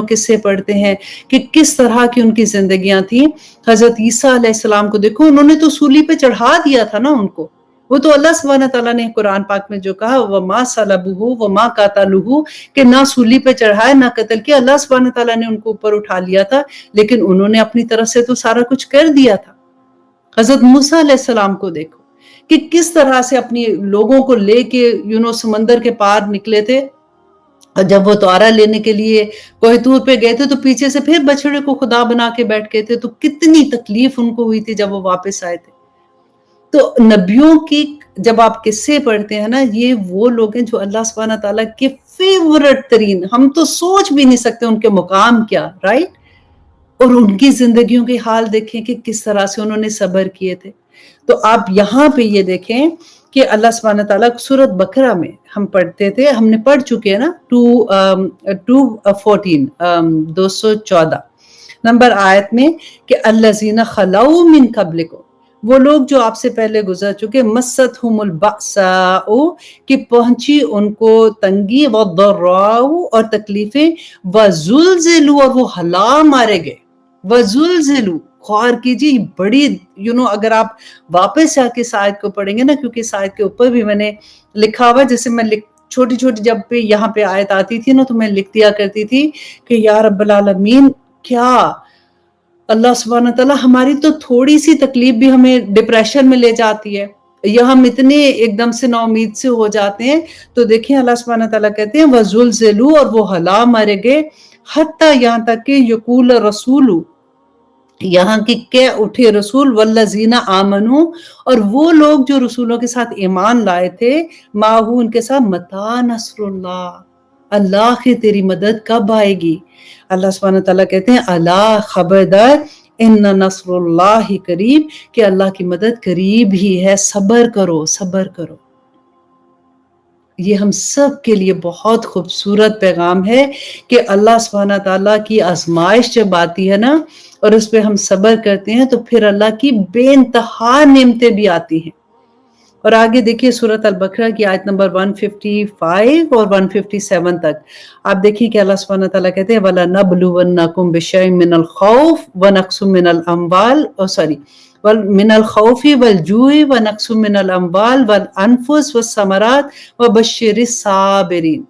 قصے پڑھتے ہیں کہ کس طرح کی ان کی زندگیاں تھیں. حضرت عیسیٰ علیہ السلام کو دیکھو، انہوں نے تو سولی پہ چڑھا دیا تھا نا ان کو. وہ تو اللہ سبحانہ تعالیٰ نے قرآن پاک میں جو کہا وَمَا صَلَبُوهُ وَمَا قَتَلُوهُ، کہ نہ سولی پہ چڑھائے نہ قتل کیا. اللہ سبحانہ تعالیٰ نے ان کو اوپر اٹھا لیا تھا، لیکن انہوں نے اپنی طرف سے تو سارا کچھ کر دیا تھا. حضرت موسیٰ علیہ السلام کو دیکھو کہ کس طرح سے اپنی لوگوں کو لے کے سمندر کے پار نکلے تھے. اور جب وہ توارا لینے کے لیے کوہ طور پہ گئے تھے تو پیچھے سے پھر بچڑے کو خدا بنا کے بیٹھ گئے تھے. تو کتنی تکلیف ان کو ہوئی تھی جب وہ واپس آئے تھے. تو نبیوں کی جب آپ قصے پڑھتے ہیں نا، یہ وہ لوگ ہیں جو اللہ سبحانہ تعالیٰ کے فیورٹ ترین، ہم تو سوچ بھی نہیں سکتے ان کے مقام کیا، رائٹ. اور ان کی زندگیوں کے حال دیکھیں کہ کس طرح سے انہوں نے صبر کیے تھے. تو آپ یہاں پہ یہ دیکھیں کہ اللہ سبحانہ تعالیٰ سورۃ بقرہ میں ہم پڑھتے تھے، ہم نے پڑھ چکے ہیں نا 214 214 نمبر آیت میں کہ الذین خلوا من قبلکم، وہ لوگ جو آپ سے پہلے گزر چکے، مستہم البأساء، کہ پہنچی ان کو تنگی، والضراء اور تکلیفیں، وزلزلوا اور وہ ہلا مارے گئے. وزلزلوا، غور کیجیے، بڑی اگر آپ واپس آ کے اس آیت کو پڑھیں گے نا، کیونکہ اس آیت کے اوپر بھی میں نے لکھا ہوا، جیسے میں چھوٹی چھوٹی جب پہ یہاں پہ آیت آتی تھی نا تو میں لکھ دیا کرتی تھی کہ یا رب العالمین، کیا اللہ سبحانہ تعالیٰ ہماری تو تھوڑی سی تکلیف بھی ہمیں ڈپریشن میں لے جاتی ہے، یا ہم اتنے ایک دم سے نا امید سے ہو جاتے ہیں. تو دیکھیں اللہ سبحانہ تعالیٰ کہتے ہیں وَزُلْزِلُوا، اور وہ ہلا مارے گئے، حتیٰ یہاں تک کہ یقول رسول، یہاں کی کہ اٹھے رسول، والذین آمنوا، اور وہ لوگ جو رسولوں کے ساتھ ایمان لائے تھے، ماہو ان کے ساتھ، متی نصر اللہ، اللہ کی تیری مدد کب آئے گی. اللہ سبحانہ تعالیٰ کہتے ہیں الا، خبردار، ان نصر اللہ قریب، کہ اللہ کی مدد قریب ہی ہے، صبر کرو صبر کرو. یہ ہم سب کے لیے بہت خوبصورت پیغام ہے کہ اللہ سبحانہ تعالیٰ کی آزمائش جب آتی ہے نا اور اس پہ ہم صبر کرتے ہیں تو پھر اللہ کی بے انتہا نعمتیں بھی آتی ہیں. اور آگے دیکھیے سورۃ البقرہ کی آیت نمبر 155 اور 157 تک آپ دیکھیے کہ اللہ سبحانہ تعالیٰ کہتے ہیں وَلَنَبْلُوَنَّكُمْ بِشَيْءٍ مِّنَ الْخَوْفِ وَنَقْصٍ مِّنَ الْأَمْوَالِ من الخوف والجوع ونقص من الاموال والانفس والثمرات وبشر الصابرین.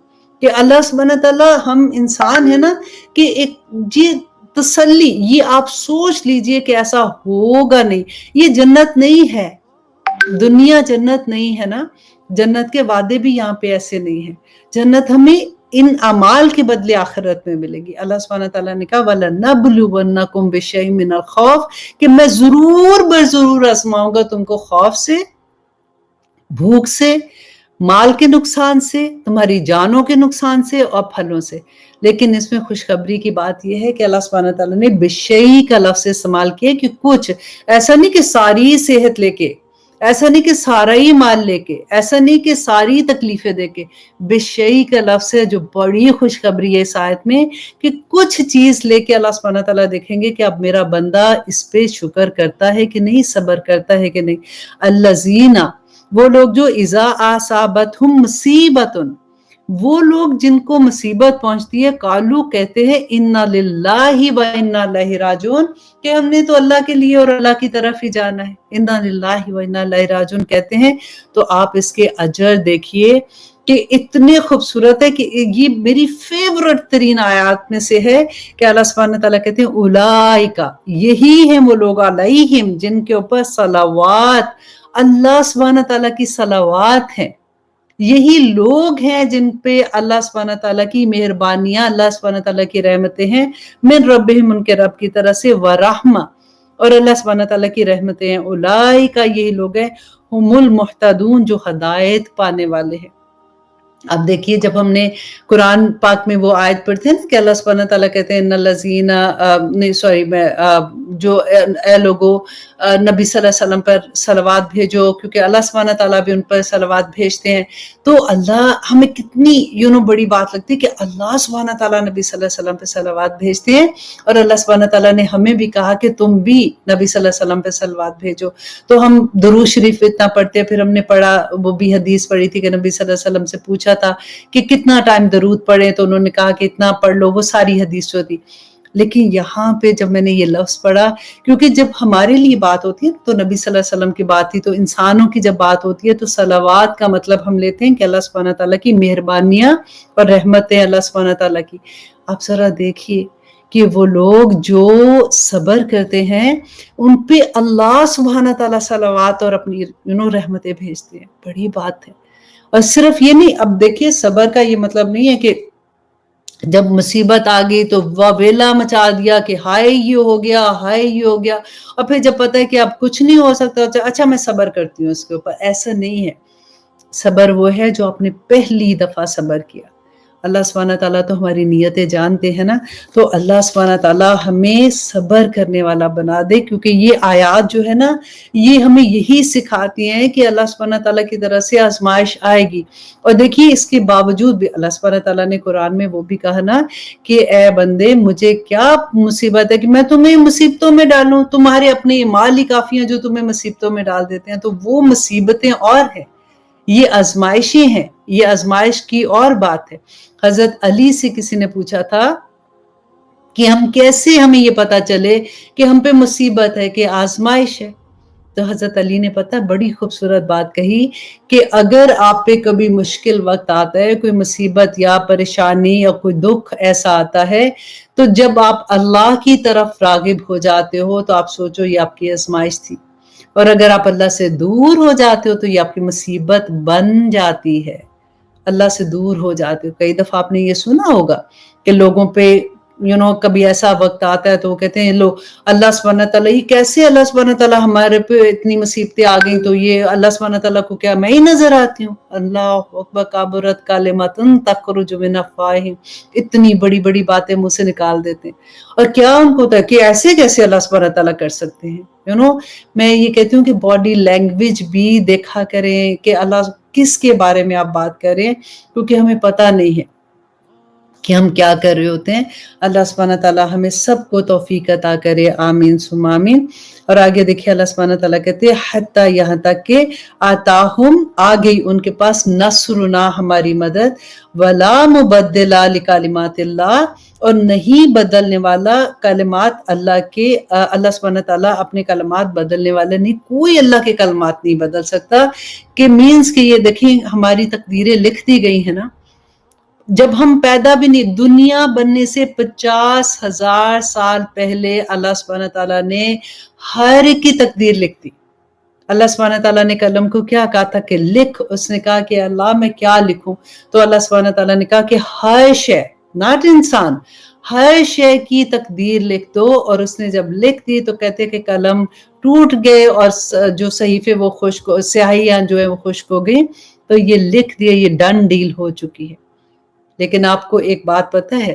کہ اللہ سبحانہ تعالیٰ، ہم انسان ہیں نا کہ ایک یہ تسلی، یہ آپ سوچ لیجئے کہ ایسا ہوگا نہیں. یہ جنت نہیں ہے، دنیا جنت نہیں ہے نا، جنت کے وعدے بھی یہاں پہ ایسے نہیں ہیں. جنت ہمیں ان اعمال کے بدلے آخرت میں ملے گی. اللہ سبحانہ تعالیٰ نے کہا وَلَنَبْلُوَنَّكُمْ بِشَيْءٍ مِّنَ الْخَوْفِ، کہ میں ضرور برضرور آزماؤں گا تم کو خوف سے، بھوک سے، مال کے نقصان سے، تمہاری جانوں کے نقصان سے اور پھلوں سے. لیکن اس میں خوشخبری کی بات یہ ہے کہ اللہ سبحانہ تعالیٰ نے بِشَيْءٍ کا لفظ استعمال کیا کہ کچھ، ایسا نہیں کہ ساری صحت لے کے، ایسا نہیں کہ سارا ہی مال لے کے، ایسا نہیں کہ ساری تکلیفیں دے کے. بِشَيْءٍ کا لفظ ہے جو بڑی خوشخبری ہے اس آیت میں کہ کچھ چیز لے کے اللہ سبحانہ تعالیٰ دیکھیں گے کہ اب میرا بندہ اس پہ شکر کرتا ہے کہ نہیں، صبر کرتا ہے کہ نہیں. الذین، وہ لوگ جو اذا اصابتہم مصیبۃ، وہ لوگ جن کو مصیبت پہنچتی ہے، قالو کہتے ہیں انا للہ و انا الیہ راجعون، کہ ہم نے تو اللہ کے لیے اور اللہ کی طرف ہی جانا ہے. انا للہ و انا الیہ راجعون کہتے ہیں. تو آپ اس کے اجر دیکھیے کہ اتنے خوبصورت ہے کہ یہ میری فیورٹ ترین آیات میں سے ہے کہ اللہ سبحانہ تعالیٰ کہتے ہیں اولئک، یہی ہیں وہ لوگ، علیہم، جن کے اوپر صلوات، اللہ سبحانہ تعالیٰ کی صلوات ہیں. یہی لوگ ہیں جن پہ اللہ سبحانہ تعالیٰ کی مہربانیاں، اللہ سبحانہ تعالیٰ کی رحمتیں ہیں، من ربہم، ان کے رب کی طرف سے، ورحمہ، اور اللہ سبحانہ تعالیٰ کی رحمتیں ہیں، اولئک، یہی لوگ ہیں، ہم المہتدون، جو ہدایت پانے والے ہیں۔ اب دیکھیے جب ہم نے قرآن پاک میں وہ آیت پڑھتے ہیں نا کہ اللہ سبحانہ تعالیٰ کہتے ہیں ان الذین، نہیں سوری میں جو اے لوگو نبی صلی اللہ علیہ وسلم پر صلوات بھیجو، کیونکہ اللہ سبحانہ تعالیٰ بھی ان پر صلوات بھیجتے ہیں۔ تو اللہ ہمیں کتنی بڑی بات لگتی ہے کہ اللہ سبحانہ تعالیٰ نبی صلی اللہ علیہ وسلم پہ صلوات بھیجتے ہیں، اور اللہ سبحانہ تعالیٰ نے ہمیں بھی کہا کہ تم بھی نبی صلی اللہ علیہ وسلم پہ صلوات بھیجو۔ تو ہم درود شریف اتنا پڑھتے ہیں، پھر ہم نے پڑھا، وہ بھی حدیث پڑھی تھی کہ نبی صلی اللہ علیہ وسلم سے پوچھا تھا کہ کتنا ٹائم درود پڑھیں، تو انہوں نے کہا کہ اتنا پڑھ لو، وہ ساری حدیث جو تھی۔ لیکن یہاں پہ جب میں نے یہ لفظ پڑھا، کیونکہ جب ہمارے لیے بات ہوتی ہے تو نبی صلی اللہ علیہ وسلم کی بات تھی، تو انسانوں کی جب بات ہوتی ہے تو صلوات کا مطلب ہم لیتے ہیں کہ اللہ سبحانہ تعالیٰ کی مہربانیاں اور رحمتیں اللہ سبحانہ تعالیٰ کی۔ آپ ذرا دیکھیے کہ وہ لوگ جو صبر کرتے ہیں ان پہ اللہ سبحانہ تعالیٰ صلوات اور اپنی رحمتیں بھیجتے ہیں، بڑی بات ہے۔ اور صرف یہ نہیں، اب دیکھیے صبر کا یہ مطلب نہیں ہے کہ جب مصیبت آ گئی تو واویلا مچا دیا کہ ہائے یہ ہو گیا، ہائے یہ ہو گیا، اور پھر جب پتہ ہے کہ اب کچھ نہیں ہو سکتا اچھا میں صبر کرتی ہوں اس کے اوپر۔ ایسا نہیں ہے، صبر وہ ہے جو آپ نے پہلی دفعہ صبر کیا۔ اللہ سبحانہ تعالیٰ تو ہماری نیتیں جانتے ہیں نا، تو اللہ سبحانہ تعالیٰ ہمیں صبر کرنے والا بنا دے، کیونکہ یہ آیات جو ہے نا یہ ہمیں یہی سکھاتی ہیں کہ اللہ سبحانہ تعالیٰ کی طرف سے آزمائش آئے گی۔ اور دیکھیے اس کے باوجود بھی اللہ سبحانہ تعالیٰ نے قرآن میں وہ بھی کہا نا کہ اے بندے مجھے کیا مصیبت ہے کہ میں تمہیں مصیبتوں میں ڈالوں، تمہارے اپنے مال ہی کافی ہیں جو تمہیں مصیبتوں میں ڈال دیتے ہیں۔ تو وہ مصیبتیں اور ہیں، یہ آزمائشیں ہیں، یہ آزمائش کی اور بات ہے۔ حضرت علی سے کسی نے پوچھا تھا کہ ہم کیسے، ہمیں یہ پتا چلے کہ ہم پہ مصیبت ہے، کہ آزمائش ہے؟ تو حضرت علی نے پتہ بڑی خوبصورت بات کہی کہ اگر آپ پہ کبھی مشکل وقت آتا ہے، کوئی مصیبت یا پریشانی یا کوئی دکھ ایسا آتا ہے، تو جب آپ اللہ کی طرف راغب ہو جاتے ہو تو آپ سوچو یہ آپ کی آزمائش تھی، اور اگر آپ اللہ سے دور ہو جاتے ہو تو یہ آپ کی مصیبت بن جاتی ہے۔ اللہ سے دور ہو جاتے ہو، کئی دفعہ آپ نے یہ سنا ہوگا کہ لوگوں پہ کبھی ایسا وقت آتا ہے تو وہ کہتے ہیں لو اللہ سبحانہ تعالیٰ، یہ کیسے اللہ سبحانہ تعالیٰ ہمارے پہ اتنی مصیبتیں آ گئیں، تو یہ اللہ سبحانہ تعالیٰ کو کیا میں ہی نظر آتی ہوں؟ اللہ اکبر کابرت کلمۃ تخرج من افواہہم، اتنی بڑی بڑی باتیں منہ سے نکال دیتے ہیں، اور کیا ان کو ہوتا ہے کہ ایسے کیسے اللہ سبحانہ تعالیٰ کر سکتے ہیں؟ میں یہ کہتی ہوں کہ باڈی لینگویج بھی دیکھا کریں کہ اللہ کس کے بارے میں آپ بات کریں، کیونکہ ہمیں پتہ نہیں ہے کہ ہم کیا کر رہے ہوتے ہیں۔ اللہ سبحانہ تعالیٰ ہمیں سب کو توفیق عطا کرے، آمین ثم آمین۔ اور آگے دیکھیے اللہ سبحانہ تعالیٰ کہتے ہیں حتیٰ، یہاں تک کہ آتاہم، آ گئی ان کے پاس، نصرنا، ہماری مدد، ولا مبدل لکلمات اللہ، اور نہیں بدلنے والا کلمات اللہ کے، اللہ سبحانہ تعالیٰ اپنے کلمات بدلنے والا نہیں، کوئی اللہ کے کلمات نہیں بدل سکتا۔ کہ مینز کہ یہ دیکھیں ہماری تقدیریں لکھ دی گئی ہیں نا، جب ہم پیدا بھی نہیں، دنیا بننے سے 50,000 سال پہلے اللہ سبحانہ تعالیٰ نے ہر ایک کی تقدیر لکھ دی۔ اللہ سبحانہ تعالیٰ نے قلم کو کیا کہا تھا کہ لکھ، اس نے کہا کہ اللہ میں کیا لکھوں، تو اللہ سبحانہ تعالیٰ نے کہا کہ ہر شے، ناٹ انسان، ہر شے کی تقدیر لکھ دو، اور اس نے جب لکھ دی تو کہتے کہ قلم ٹوٹ گئے اور جو صحیفے وہ خشک، سیاہیاں جو ہے وہ خشک ہو گئی، تو یہ لکھ دیا، یہ ڈن ڈیل ہو چکی ہے۔ لیکن آپ کو ایک بات پتہ ہے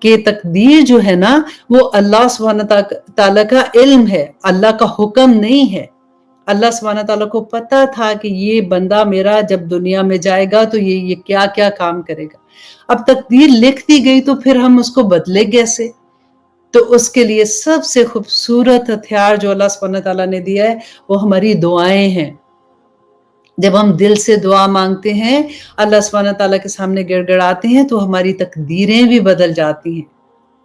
کہ تقدیر جو ہے نا وہ اللہ سبحانہ تعالیٰ کا علم ہے، اللہ کا حکم نہیں ہے۔ اللہ سبحانہ تعالیٰ کو پتہ تھا کہ یہ بندہ میرا جب دنیا میں جائے گا تو یہ کیا کیا کام کرے گا۔ اب تقدیر لکھ دی گئی تو پھر ہم اس کو بدلے کیسے؟ تو اس کے لیے سب سے خوبصورت ہتھیار جو اللہ سبحانہ تعالیٰ نے دیا ہے وہ ہماری دعائیں ہیں۔ جب ہم دل سے دعا مانگتے ہیں، اللہ سبحانہ تعالیٰ کے سامنے گڑ گڑاتے ہیں، تو ہماری تقدیریں بھی بدل جاتی ہیں،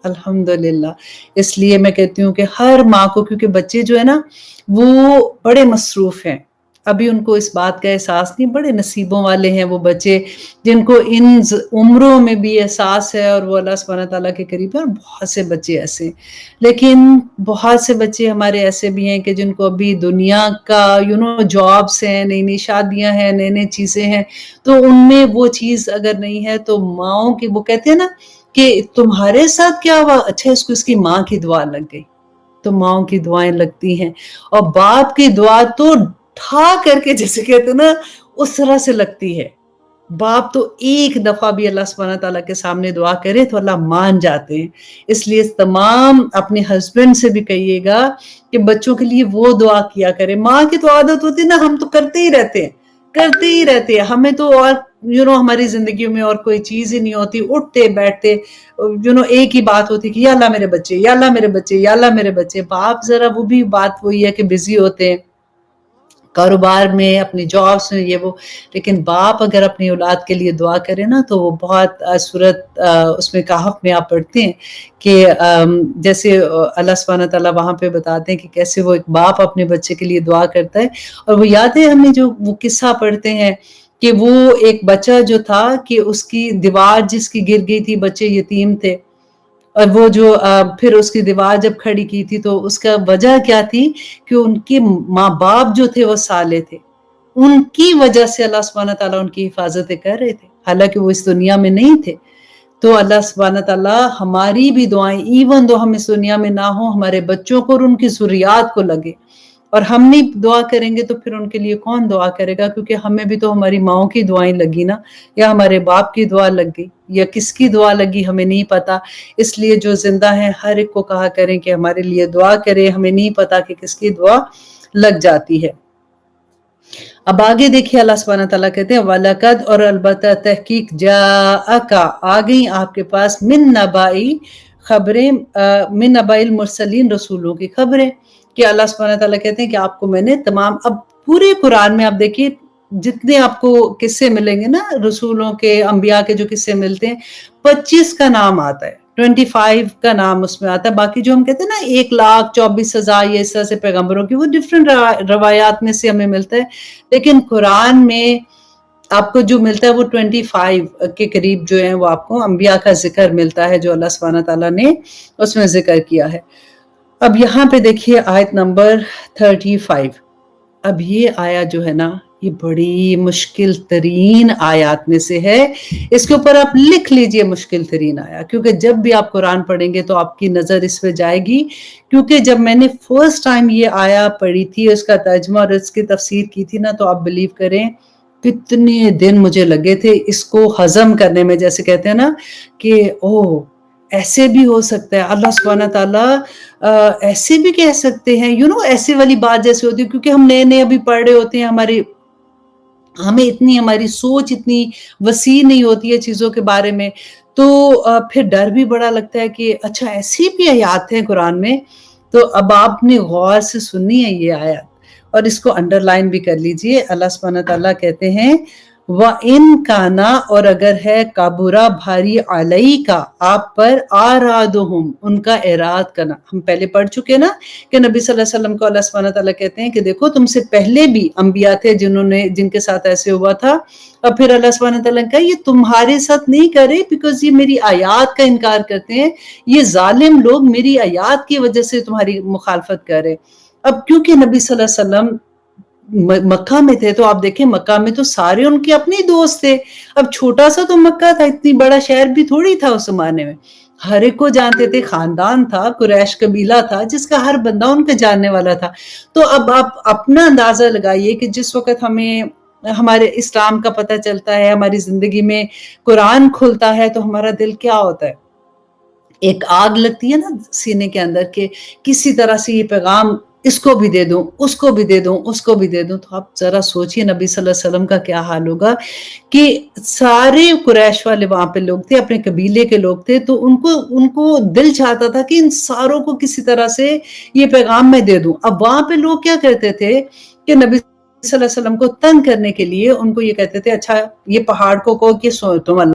الحمدللہ۔ اس لیے میں کہتی ہوں کہ ہر ماں کو، کیونکہ بچے جو ہے نا وہ بڑے مصروف ہیں، ابھی ان کو اس بات کا احساس نہیں. بڑے نصیبوں والے ہیں وہ بچے جن کو ان عمروں میں بھی احساس ہے اور وہ اللہ سبحانہ تعالیٰ کے قریب ہے. اور بہت سے بچے ایسے ہیں. لیکن بہت سے بچے ہمارے ایسے بھی ہیں کہ جن کو ابھی دنیا کا جابس ہیں, نئی نئی شادیاں ہیں, نئی نئی چیزیں ہیں, تو ان میں وہ چیز اگر نہیں ہے تو ماؤں کی, وہ کہتے ہیں نا کہ تمہارے ساتھ کیا ہوا, اچھا اس کی ماں کی دعا لگ گئی. تو ماؤں کی دعائیں لگتی ہیں, اور باپ کی دعا تو ٹھا کر کے جیسے کہتے ہیں نا اس طرح سے لگتی ہے. باپ تو ایک دفعہ بھی اللہ سبحانہ تعالیٰ کے سامنے دعا کرے تو اللہ مان جاتے ہیں. اس لیے تمام اپنے ہسبینڈ سے بھی کہیے گا کہ بچوں کے لیے وہ دعا کیا کرے. ماں کی تو عادت ہوتی ہے نا, ہم تو کرتے ہی رہتے ہیں. ہمیں تو اور ہماری زندگیوں میں اور کوئی چیز ہی نہیں ہوتی, اٹھتے بیٹھتے ایک ہی بات ہوتی کہ یا اللہ میرے بچے, یا اللہ میرے بچے, یا اللہ میرے بچے. باپ ذرا وہ بھی بات وہی ہے کہ بزی ہوتے ہیں کاروبار میں, اپنی جابس میں, یہ وہ. لیکن باپ اگر اپنی اولاد کے لیے دعا کرے نا تو وہ بہت صورت اس میں کہف میں آپ پڑھتے ہیں کہ جیسے اللہ سبحانہ تعالیٰ وہاں پہ بتاتے ہیں کہ کیسے وہ ایک باپ اپنے بچے کے لیے دعا کرتا ہے. اور وہ یاد ہے ہمیں جو وہ قصہ پڑھتے ہیں کہ وہ ایک بچہ جو تھا کہ اس کی دیوار جس کی گر گئی تھی, بچے یتیم تھے, اور وہ جو پھر اس کی دیوار جب کھڑی کی تھی تو اس کا وجہ کیا تھی کہ ان کے ماں باپ جو تھے وہ صالح تھے. ان کی وجہ سے اللہ سبحانہ تعالیٰ ان کی حفاظتیں کر رہے تھے, حالانکہ وہ اس دنیا میں نہیں تھے. تو اللہ سبحانہ تعالیٰ ہماری بھی دعائیں ایون دو ہم اس دنیا میں نہ ہوں, ہمارے بچوں کو اور ان کی ذریات کو لگے. اور ہم نہیں دعا کریں گے تو پھر ان کے لیے کون دعا کرے گا, کیونکہ ہمیں بھی تو ہماری ماؤں کی دعائیں لگی نا, یا ہمارے باپ کی دعا لگ گئی, یا کس کی دعا لگی ہمیں نہیں پتا. اس لیے جو زندہ ہیں ہر ایک کو کہا کریں کہ ہمارے لیے دعا کرے, ہمیں نہیں پتا کہ کس کی دعا لگ جاتی ہے. اب آگے دیکھیے اللہ سبحانہ تعالیٰ کہتے ہیں وَلَقَدْ, اور البتہ تحقیق جَاءَکَ, آ گئی آپ کے پاس, من نبائی خبریں, من نبائی المرسلین, رسولوں کی خبریں. کہ اللہ سبحانہ تعالیٰ کہتے ہیں کہ آپ کو میں نے تمام, اب پورے قرآن میں آپ دیکھیے جتنے آپ کو قصے ملیں گے نا رسولوں کے, انبیاء کے جو قصے ملتے ہیں, 25 کا نام آتا ہے, 25 کا نام اس میں آتا ہے. باقی جو ہم کہتے ہیں نا 1,24,000 یہ اس طرح سے پیغمبروں کی, وہ ڈیفرنٹ روایات میں سے ہمیں ملتا ہے. لیکن قرآن میں آپ کو جو ملتا ہے وہ 25 کے قریب جو ہیں وہ آپ کو انبیاء کا ذکر ملتا ہے جو اللہ سبحانہ تعالیٰ نے اس میں ذکر کیا ہے. اب یہاں پہ دیکھیے آیت نمبر 35. اب یہ آیا جو ہے نا یہ بڑی مشکل ترین آیات میں سے ہے. اس کے اوپر آپ لکھ لیجئے مشکل ترین آیا, کیونکہ جب بھی آپ قرآن پڑھیں گے تو آپ کی نظر اس پہ جائے گی. کیونکہ جب میں نے فرسٹ ٹائم یہ آیا پڑھی تھی, اس کا ترجمہ اور اس کی تفسیر کی تھی نا, تو آپ بلیو کریں کتنے دن مجھے لگے تھے اس کو ہضم کرنے میں. جیسے کہتے ہیں نا کہ ایسے بھی ہو سکتا ہے, اللہ سبحانہ تعالیٰ ایسے بھی کہہ سکتے ہیں, ایسے والی بات جیسے ہوتی ہے, کیونکہ ہم نئے نئے ابھی پڑھ رہے ہوتے ہیں, ہماری سوچ اتنی وسیع نہیں ہوتی ہے چیزوں کے بارے میں. تو پھر ڈر بھی بڑا لگتا ہے کہ اچھا ایسی بھی آیات ہیں قرآن میں. تو اب آپ نے غور سے سننی ہے یہ آیات, اور اس کو انڈر لائن بھی کر لیجئے. اللہ سبحانہ تعالیٰ کہتے ہیں وَإِن كَانَ, اور اگر ہے کابورا بھاری علیہ کا آپ پر, آرادہم, ان کا اعراض کرنا. ہم پہلے پڑھ چکے نا کہ نبی صلی اللہ علیہ وسلم کو اللہ سبحانہ تعالیٰ کہتے ہیں کہ دیکھو تم سے پہلے بھی انبیاء تھے جن کے ساتھ ایسے ہوا تھا, اور پھر اللہ سبحانہ تعالیٰ نے کہا یہ تمہارے ساتھ نہیں کرے بیکاز یہ میری آیات کا انکار کرتے ہیں, یہ ظالم لوگ میری آیات کی وجہ سے تمہاری مخالفت کر رہے. اب کیونکہ نبی صلی اللہ علیہ وسلم مکہ میں تھے, تو آپ دیکھیں مکہ میں تو سارے ان کے اپنے دوست تھے. اب چھوٹا سا تو مکہ تھا, اتنی بڑا شہر بھی تھوڑی تھا اس زمانے میں, ہر ایک کو جانتے تھے, خاندان تھا, قریش قبیلہ تھا جس کا ہر بندہ ان کے جاننے والا تھا. تو اب آپ اپنا اندازہ لگائیے کہ جس وقت ہمیں ہمارے اسلام کا پتہ چلتا ہے, ہماری زندگی میں قرآن کھلتا ہے, تو ہمارا دل کیا ہوتا ہے, ایک آگ لگتی ہے نا سینے کے اندر کہ کسی طرح سے یہ پیغام اس کو بھی دے دوں, اس کو بھی دے دوں, اس کو بھی دے دوں. تو آپ ذرا سوچئے نبی صلی اللہ علیہ وسلم کا کیا حال ہوگا کہ سارے قریش والے وہاں پہ لوگ تھے, اپنے قبیلے کے لوگ تھے, تو ان کو دل چاہتا تھا کہ ان ساروں کو کسی طرح سے یہ پیغام میں دے دوں. اب وہاں پہ لوگ کیا کرتے تھے کہ نبی صلی اللہ علیہ وسلم کو تنگ کرنے کے لیے ان کو یہ کہتے تھے اچھا یہ پہاڑ کو کہو کہ تم اللہ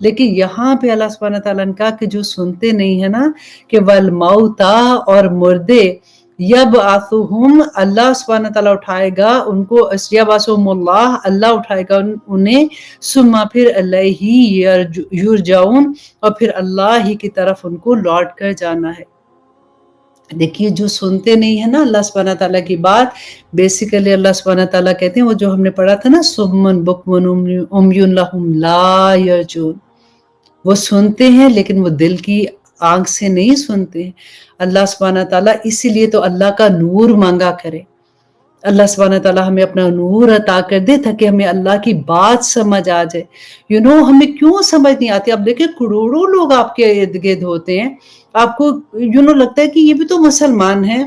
لیکن یہاں پہ اللہ سبحانہ تعالیٰ نے کہا کہ جو سنتے نہیں ہے نا کہ والموتا اور مردے یبعثہم اللہ سبحانہ تعالیٰ اٹھائے گا ان کو، یبعثہم اللہ اللہ اٹھائے گا انہیں، ثم پھر الیہ یرجعون اور پھر اللہ ہی کی طرف ان کو لوٹ کر جانا ہے۔ دیکھیے جو سنتے نہیں ہے نا اللہ سبحانہ تعالیٰ کی بات، بیسیکلی اللہ سبحانہ تعالیٰ کہتے ہیں وہ جو ہم نے پڑھا تھا نا صم بکم عمی لہم لا یرجعون، وہ سنتے ہیں لیکن وہ دل کی آنکھ سے نہیں سنتے ہیں۔ اللہ سبحانہ تعالیٰ اسی لیے تو اللہ کا نور مانگا کرے، اللہ سبحانہ تعالیٰ ہمیں اپنا نور عطا کر دے تاکہ ہمیں اللہ کی بات سمجھ آ جائے۔ ہمیں کیوں سمجھ نہیں آتی؟ اب دیکھیں کروڑوں لوگ آپ کے ارد گرد ہوتے ہیں، آپ کو لگتا ہے کہ یہ بھی تو مسلمان ہیں،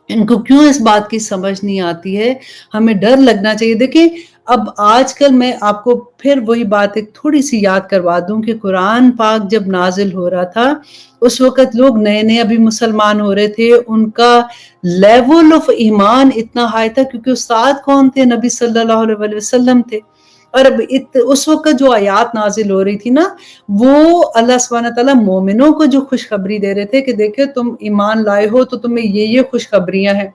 ان کو کیوں اس بات کی سمجھ نہیں آتی ہے؟ ہمیں ڈر لگنا چاہیے۔ دیکھیں اب آج کل میں آپ کو پھر وہی بات ایک تھوڑی سی یاد کروا دوں کہ قرآن پاک جب نازل ہو رہا تھا اس وقت لوگ نئے نئے ابھی مسلمان ہو رہے تھے، ان کا لیول آف ایمان اتنا ہائی تھا کیونکہ استاد کون تھے؟ نبی صلی اللہ علیہ وسلم تھے۔ اور اب اس وقت جو آیات نازل ہو رہی تھی نا، وہ اللہ سبحانہ تعالیٰ مومنوں کو جو خوشخبری دے رہے تھے کہ دیکھیں تم ایمان لائے ہو تو تمہیں یہ خوشخبریاں ہیں۔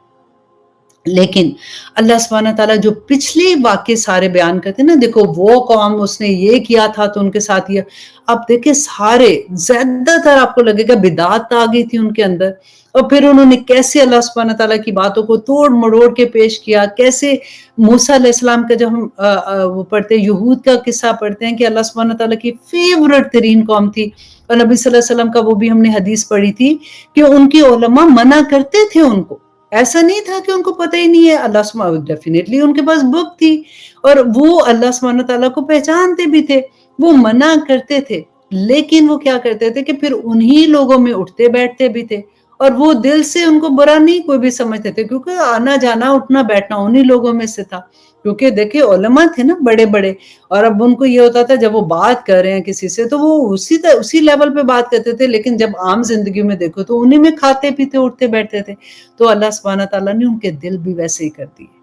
لیکن اللہ سبحانہ تعالیٰ جو پچھلے واقعے سارے بیان کرتے ہیں نا، دیکھو وہ قوم اس نے یہ کیا تھا تو ان کے ساتھ یہ، اب دیکھیں سارے زیادہ تر آپ کو لگے گا بدعت آ گئی تھی ان کے اندر، اور پھر انہوں نے کیسے اللہ سبحانہ تعالیٰ کی باتوں کو توڑ مڑوڑ کے پیش کیا، کیسے موسیٰ علیہ السلام کا جب ہم وہ پڑھتے ہیں، یہود کا قصہ پڑھتے ہیں کہ اللہ سبحانہ تعالیٰ کی فیورٹ ترین قوم تھی، اور نبی صلی اللہ علیہ وسلم کا وہ بھی ہم نے حدیث پڑھی تھی کہ ان کی علماء منع کرتے تھے ان کو، ایسا نہیں تھا کہ ان کو پتہ ہی نہیں ہے، اللہ سبحانہ ڈیفینیٹلی ان کے پاس بک تھی اور وہ اللہ سبحانہ تعالیٰ کو پہچانتے بھی تھے، وہ منع کرتے تھے، لیکن وہ کیا کرتے تھے کہ پھر انہی لوگوں میں اٹھتے بیٹھتے بھی تھے، اور وہ دل سے ان کو برا نہیں کوئی بھی سمجھتے تھے، کیونکہ آنا جانا اٹھنا بیٹھنا انہی لوگوں میں سے تھا، کیونکہ دیکھیں علماء تھے نا بڑے بڑے، اور اب ان کو یہ ہوتا تھا جب وہ بات کر رہے ہیں کسی سے تو وہ اسی لیول پہ بات کرتے تھے، لیکن جب عام زندگی میں دیکھو تو انہی میں کھاتے پیتے اٹھتے بیٹھتے تھے، تو اللہ سبحانہ تعالیٰ نے ان کے دل بھی ویسے ہی کر دیے۔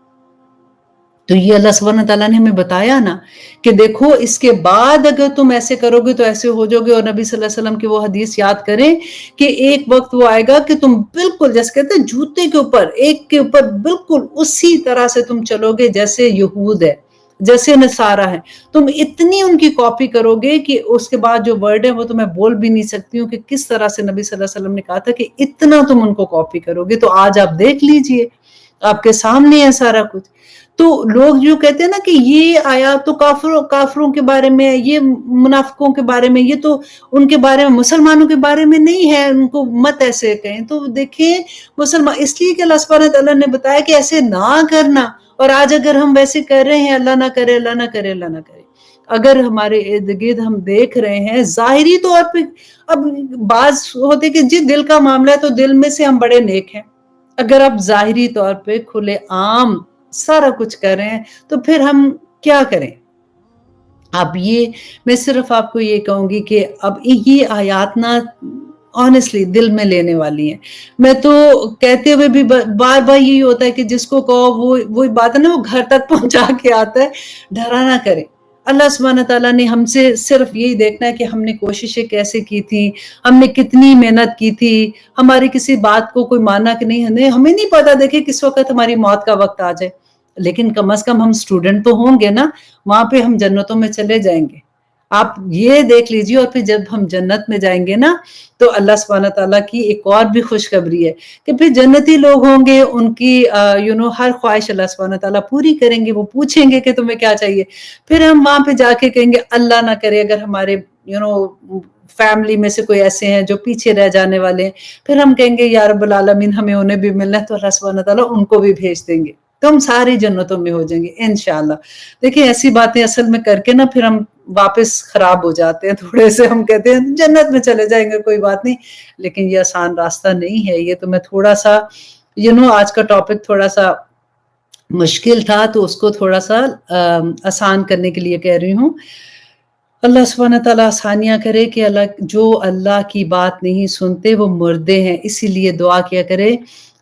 تو یہ اللہ سبحانہ تعالیٰ نے ہمیں بتایا نا کہ دیکھو اس کے بعد اگر تم ایسے کرو گے تو ایسے ہو جاؤ گے، اور نبی صلی اللہ علیہ وسلم کی وہ حدیث یاد کریں کہ ایک وقت وہ آئے گا کہ تم بالکل جیسے کہتے ہیں جوتے کے اوپر ایک کے اوپر بالکل اسی طرح سے تم چلو گے جیسے یہود ہے، جیسے نصارہ ہے، تم اتنی ان کی کاپی کرو گے کہ اس کے بعد جو ورڈ ہے وہ تو میں بول بھی نہیں سکتی ہوں کہ کس طرح سے نبی صلی اللہ علیہ وسلم نے کہا تھا کہ اتنا تم ان کو کاپی کرو گے۔ تو آج آپ دیکھ لیجئے آپ کے سامنے ہے سارا کچھ۔ تو لوگ جو کہتے ہیں نا کہ یہ آیات تو کافروں کے بارے میں ہے، یہ منافقوں کے بارے میں، یہ تو ان کے بارے میں، مسلمانوں کے بارے میں نہیں ہے، ان کو مت ایسے کہیں۔ تو دیکھیں مسلمان اس لیے کہ اللہ سبحانہ تعالیٰ نے بتایا کہ ایسے نہ کرنا، اور آج اگر ہم ویسے کر رہے ہیں، اللہ نہ کرے اللہ نہ کرے اللہ نہ کرے، اگر ہمارے ارد گرد ہم دیکھ رہے ہیں ظاہری طور پہ، اب بعض ہوتے کہ جی دل کا معاملہ ہے تو دل میں سے ہم بڑے نیک ہیں، اگر آپ ظاہری طور پہ کھلے عام سارا کچھ کر رہے ہیں تو پھر ہم کیا کریں؟ اب یہ میں صرف آپ کو یہ کہوں گی کہ اب یہ آیات نا آنیسٹلی دل میں لینے والی ہیں۔ میں تو کہتے ہوئے بھی بار بار یہی ہوتا ہے کہ جس کو کہو وہی بات ہے نا، وہ گھر تک پہنچا کے آتا ہے، ڈرا نہ کریں۔ اللہ سبحانہ تعالیٰ نے ہم سے صرف یہی دیکھنا ہے کہ ہم نے کوششیں کیسے کی تھی، ہم نے کتنی محنت کی تھی، ہماری کسی بات کو کوئی مانا کہ نہیں، ہمیں نہیں پتا دیکھیں کس وقت ہماری موت کا وقت آ جائے، لیکن کم از کم ہم اسٹوڈنٹ تو ہوں گے نا، وہاں پہ ہم جنتوں میں چلے جائیں گے۔ آپ یہ دیکھ لیجیے، اور پھر جب ہم جنت میں جائیں گے نا تو اللہ سبحانہ تعالیٰ کی ایک اور بھی خوشخبری ہے کہ پھر جنتی لوگ ہوں گے، ان کی ہر خواہش اللہ سبحانہ تعالیٰ پوری کریں گے، وہ پوچھیں گے کہ تمہیں کیا چاہیے، پھر ہم وہاں پہ جا کے کہیں گے اللہ نہ کرے اگر ہمارے فیملی میں سے کوئی ایسے ہیں جو پیچھے رہ جانے والے ہیں، پھر ہم کہیں گے یا رب العالمین ہمیں انہیں بھی ملنا ہے، تو اللہ سبحانہ تعالیٰ ان کو بھی بھیج دیں گے، تو ہم ساری جنتوں میں ہو جائیں گے انشاءاللہ۔ دیکھیں ایسی باتیں اصل میں کر کے نا پھر ہم واپس خراب ہو جاتے ہیں تھوڑے سے، ہم کہتے ہیں جنت میں چلے جائیں گے کوئی بات نہیں، لیکن یہ آسان راستہ نہیں ہے۔ یہ تو میں تھوڑا سا آج کا ٹاپک تھوڑا سا مشکل تھا تو اس کو تھوڑا سا آسان کرنے کے لیے کہہ رہی ہوں۔ اللہ سبحانہ تعالیٰ آسانیاں کرے کہ جو اللہ کی بات نہیں سنتے وہ مردے ہیں، اسی لیے دعا کیا کرے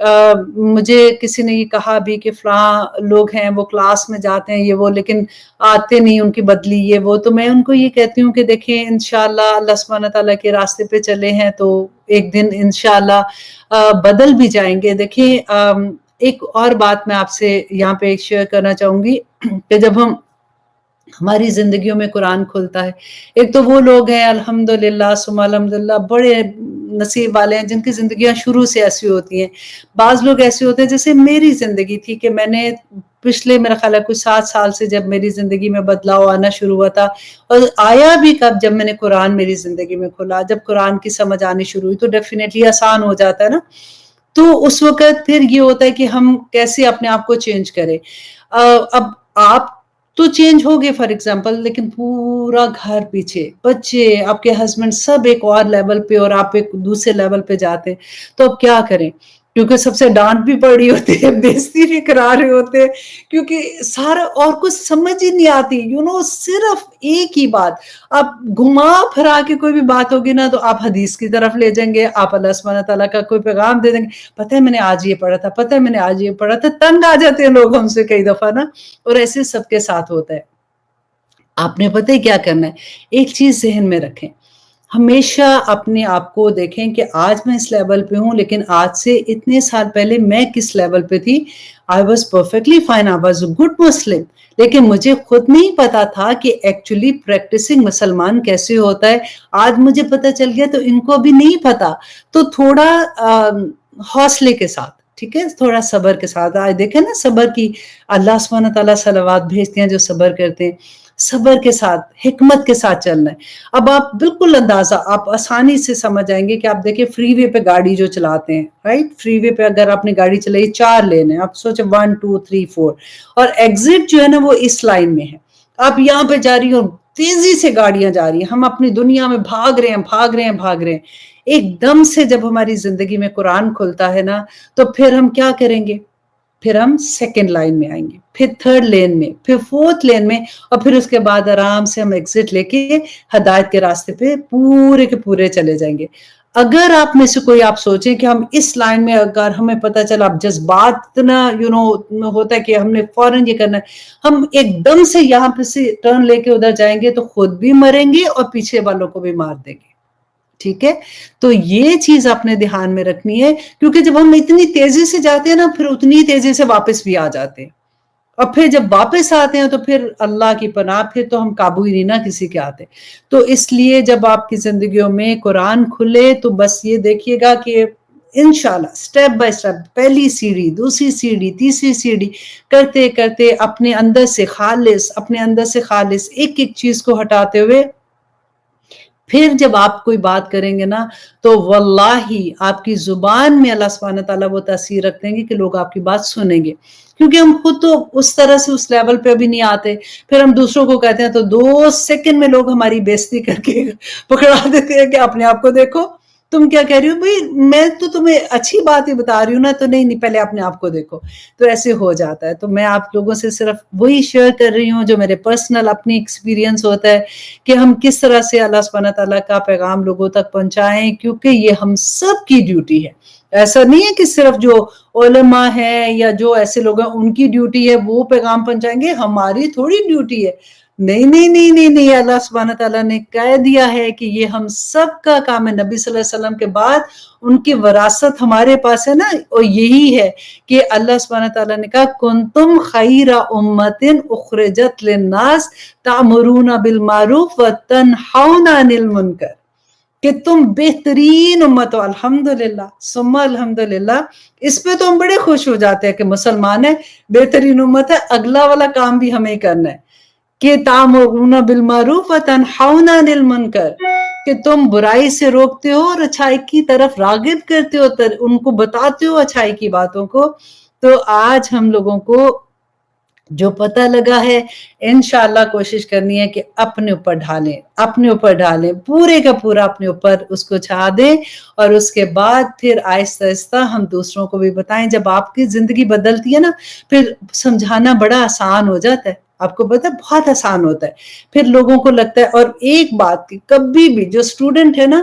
مجھے کسی نے یہ کہا بھی کہ فلاں لوگ ہیں وہ کلاس میں جاتے ہیں یہ وہ لیکن آتے نہیں، ان کی بدلی یہ وہ، تو میں ان کو یہ کہتی ہوں کہ دیکھیں انشاءاللہ اللہ سبحانہ تعالیٰ کے راستے پہ چلے ہیں تو ایک دن انشاءاللہ بدل بھی جائیں گے۔ دیکھیں ایک اور بات میں آپ سے یہاں پہ شیئر کرنا چاہوں گی کہ جب ہماری زندگیوں میں قرآن کھلتا ہے، ایک تو وہ لوگ ہیں الحمدللہ ثم الحمدللہ بڑے نصیب والے ہیں جن کی زندگیاں شروع سے ایسی ہوتی ہیں۔ بعض لوگ ایسے ہوتے ہیں جیسے میری زندگی تھی کہ میں نے پچھلے میرا خیال ہے کچھ 7 سال سے جب میری زندگی میں بدلاؤ آنا شروع ہوا تھا، اور آیا بھی کب جب میں نے قرآن میری زندگی میں کھولا، جب قرآن کی سمجھ آنی شروع ہوئی تو ڈیفینیٹلی آسان ہو جاتا ہے نا۔ تو اس وقت پھر یہ ہوتا ہے کہ ہم کیسے اپنے آپ کو چینج کریں۔ اب آپ تو چینج ہوگے فار ایگزامپل، لیکن پورا گھر پیچھے، بچے، آپ کے ہسبینڈ سب ایک اور لیول پہ اور آپ ایک دوسرے لیول پہ جاتے ہیں، تو اب کیا کریں؟ کیونکہ سب سے ڈانٹ بھی پڑ رہی ہوتی ہے، بےزتی بھی کرا رہے ہوتے ہیں، کیونکہ سارا اور کچھ سمجھ ہی نہیں آتی، صرف ایک ہی بات، آپ گھما پھرا کے کوئی بھی بات ہوگی نا تو آپ حدیث کی طرف لے جائیں گے، آپ اللہ سبحانہ تعالیٰ کا کوئی پیغام دے دیں گے، پتہ ہے میں نے آج یہ پڑھا تھا، پتہ ہے میں نے آج یہ پڑھا تھا، تنگ آ جاتے ہیں لوگ ہم سے کئی دفعہ نا، اور ایسے سب کے ساتھ ہوتا ہے۔ آپ نے پتہ ہے کیا کرنا ہے؟ ایک چیز ذہن میں رکھیں، ہمیشہ اپنے آپ کو دیکھیں کہ آج میں اس لیول پہ ہوں لیکن آج سے اتنے سال پہلے میں کس لیول پہ تھی۔ I was perfectly fine, I was a good Muslim، لیکن مجھے خود نہیں پتا تھا کہ ایکچولی پریکٹسنگ مسلمان کیسے ہوتا ہے۔ آج مجھے پتا چل گیا تو ان کو بھی نہیں پتا، تو تھوڑا حوصلے کے ساتھ، ٹھیک ہے، تھوڑا صبر کے ساتھ، آج دیکھیں نا صبر کی اللہ سبحانہ تعالیٰ صلوات بھیجتے ہیں جو صبر کرتے ہیں، صبر کے ساتھ حکمت کے ساتھ چلنا ہے۔ اب آپ بالکل اندازہ آپ آسانی سے سمجھ آئیں گے کہ آپ دیکھیں فری وے پہ گاڑی جو چلاتے ہیں، رائٹ، فری وے پہ اگر آپ نے گاڑی چلائی 4 لین ہیں، آپ سوچیں 1 2 3 4 اور ایگزٹ جو ہے نا وہ اس لائن میں ہے، آپ یہاں پہ جا رہی ہو، تیزی سے گاڑیاں جا رہی ہیں، ہم اپنی دنیا میں بھاگ رہے ہیں بھاگ رہے ہیں بھاگ رہے ہیں، ایک دم سے جب ہماری زندگی میں قرآن کھلتا ہے نا تو پھر ہم کیا کریں گے؟ پھر ہم سیکنڈ لائن میں آئیں گے، پھر تھرڈ لین میں، پھر فورتھ لین میں، اور پھر اس کے بعد آرام سے ہم ایگزٹ لے کے ہدایت کے راستے پہ پورے کے پورے چلے جائیں گے۔ اگر آپ میں سے کوئی آپ سوچیں کہ ہم اس لائن میں اگر ہمیں پتہ چلا اب جذبات اتنا ہوتا ہے کہ ہم نے فوراً یہ کرنا ہے، ہم ایک دم سے یہاں پہ سے ٹرن لے کے ادھر جائیں گے تو خود بھی مریں گے اور پیچھے والوں کو بھی مار دیں گے، ٹھیک ہے؟ تو یہ چیز اپنے دھیان میں رکھنی ہے، کیونکہ جب ہم اتنی تیزی سے جاتے ہیں نا پھر اتنی تیزی سے واپس بھی آ جاتے ہیں، اور پھر جب واپس آتے ہیں تو پھر اللہ کی پناہ، پھر تو ہم قابو ہی نہیں نہ کسی کے آتے۔ تو اس لیے جب آپ کی زندگیوں میں قرآن کھلے تو بس یہ دیکھیے گا کہ انشاءاللہ سٹیپ بائی سٹیپ، پہلی سیڑھی، دوسری سیڑھی، تیسری سیڑھی کرتے کرتے اپنے اندر سے خالص ایک ایک چیز کو ہٹاتے ہوئے پھر جب آپ کوئی بات کریں گے نا تو واللہ آپ کی زبان میں اللہ سبحانہ تعالیٰ وہ تاثیر رکھتے ہیں کہ لوگ آپ کی بات سنیں گے، کیونکہ ہم خود تو اس طرح سے اس لیول پہ ابھی نہیں آتے، پھر ہم دوسروں کو کہتے ہیں تو 2 سیکنڈ میں لوگ ہماری بےزتی کر کے پکڑا دیتے ہیں کہ اپنے آپ کو دیکھو تم کیا کہہ رہی ہو، بھئی میں تو تمہیں اچھی بات ہی بتا رہی ہوں نا، تو نہیں پہلے اپنے آپ کو دیکھو، تو ایسے ہو جاتا ہے۔ تو میں آپ لوگوں سے صرف وہی شیئر کر رہی ہوں جو میرے پرسنل اپنی ایکسپیرینس ہوتا ہے کہ ہم کس طرح سے اللہ سبحانہ تعالیٰ کا پیغام لوگوں تک پہنچائیں، کیونکہ یہ ہم سب کی ڈیوٹی ہے۔ ایسا نہیں ہے کہ صرف جو علماء ہیں یا جو ایسے لوگ ہیں ان کی ڈیوٹی ہے وہ پیغام پہنچائیں گے، ہماری تھوڑی ڈیوٹی ہے۔ نہیں، اللہ سبحانہ تعالیٰ نے کہہ دیا ہے کہ یہ ہم سب کا کام ہے، نبی صلی اللہ علیہ وسلم کے بعد ان کی وراثت ہمارے پاس ہے نا، اور یہی ہے کہ اللہ سبحانہ تعالیٰ نے کہا کنتم خیر امت اخرجت للناس تأمرون بالمعروف وتنہون عن المنکر، کہ تم بہترین امت ہو۔ الحمدللہ ثم الحمدللہ، اس پہ تو ہم بڑے خوش ہو جاتے ہیں کہ مسلمان ہے، بہترین امت ہے، اگلا والا کام بھی ہمیں کرنا ہے کہ تأمرون بالمعروف وتنہون عن المنکر، کہ تم برائی سے روکتے ہو اور اچھائی کی طرف راغب کرتے ہو، ان کو بتاتے ہو اچھائی کی باتوں کو۔ تو آج ہم لوگوں کو جو پتہ لگا ہے انشاءاللہ کوشش کرنی ہے کہ اپنے اوپر ڈالیں پورے کا پورا، اپنے اوپر اس کو چھا دیں، اور اس کے بعد پھر آہستہ آہستہ ہم دوسروں کو بھی بتائیں۔ جب آپ کی زندگی بدلتی ہے نا پھر سمجھانا بڑا آسان ہو جاتا ہے، آپ کو پتہ ہے بہت آسان ہوتا ہے، پھر لوگوں کو لگتا ہے۔ اور ایک بات کہ کبھی بھی جو اسٹوڈنٹ ہے نا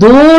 2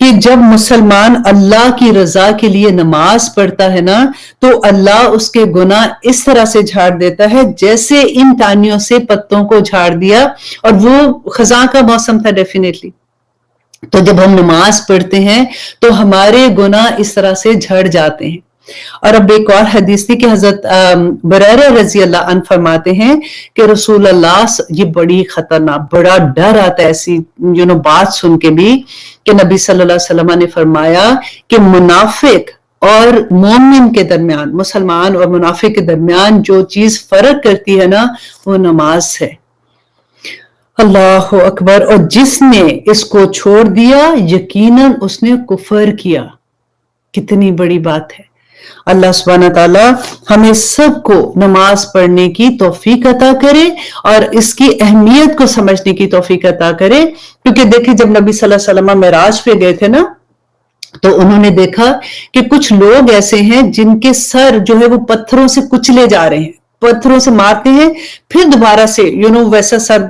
کہ جب مسلمان اللہ کی رضا کے لیے نماز پڑھتا ہے نا تو اللہ اس کے گناہ اس طرح سے جھاڑ دیتا ہے جیسے ان ٹانیوں سے پتوں کو جھاڑ دیا. اور وہ خزاں کا موسم تھا ڈیفینیٹلی. تو جب ہم نماز پڑھتے ہیں تو ہمارے گناہ اس طرح سے جھڑ جاتے ہیں. اور اب ایک اور حدیث تھی کہ حضرت بریرہ رضی اللہ عنہ فرماتے ہیں کہ رسول اللہ، یہ بڑی خطرناک، بڑا ڈر آتا ہے ایسی بات سن کے بھی، کہ نبی صلی اللہ علیہ وسلم نے فرمایا کہ منافق اور مومن کے درمیان، مسلمان اور منافق کے درمیان جو چیز فرق کرتی ہے نا وہ نماز ہے. اللہ اکبر. اور جس نے اس کو چھوڑ دیا یقیناً اس نے کفر کیا. کتنی بڑی بات ہے. اللہ سبحانہ تعالیٰ ہمیں سب کو نماز پڑھنے کی توفیق عطا کرے اور اس کی اہمیت کو سمجھنے کی توفیق عطا کرے. کیونکہ دیکھیں جب نبی صلی اللہ علیہ وسلم معراج پہ گئے تھے نا تو انہوں نے دیکھا کہ کچھ لوگ ایسے ہیں جن کے سر جو ہے وہ پتھروں سے کچلے جا رہے ہیں، پتھروں سے مارتے ہیں، پھر دوبارہ سے ویسا سر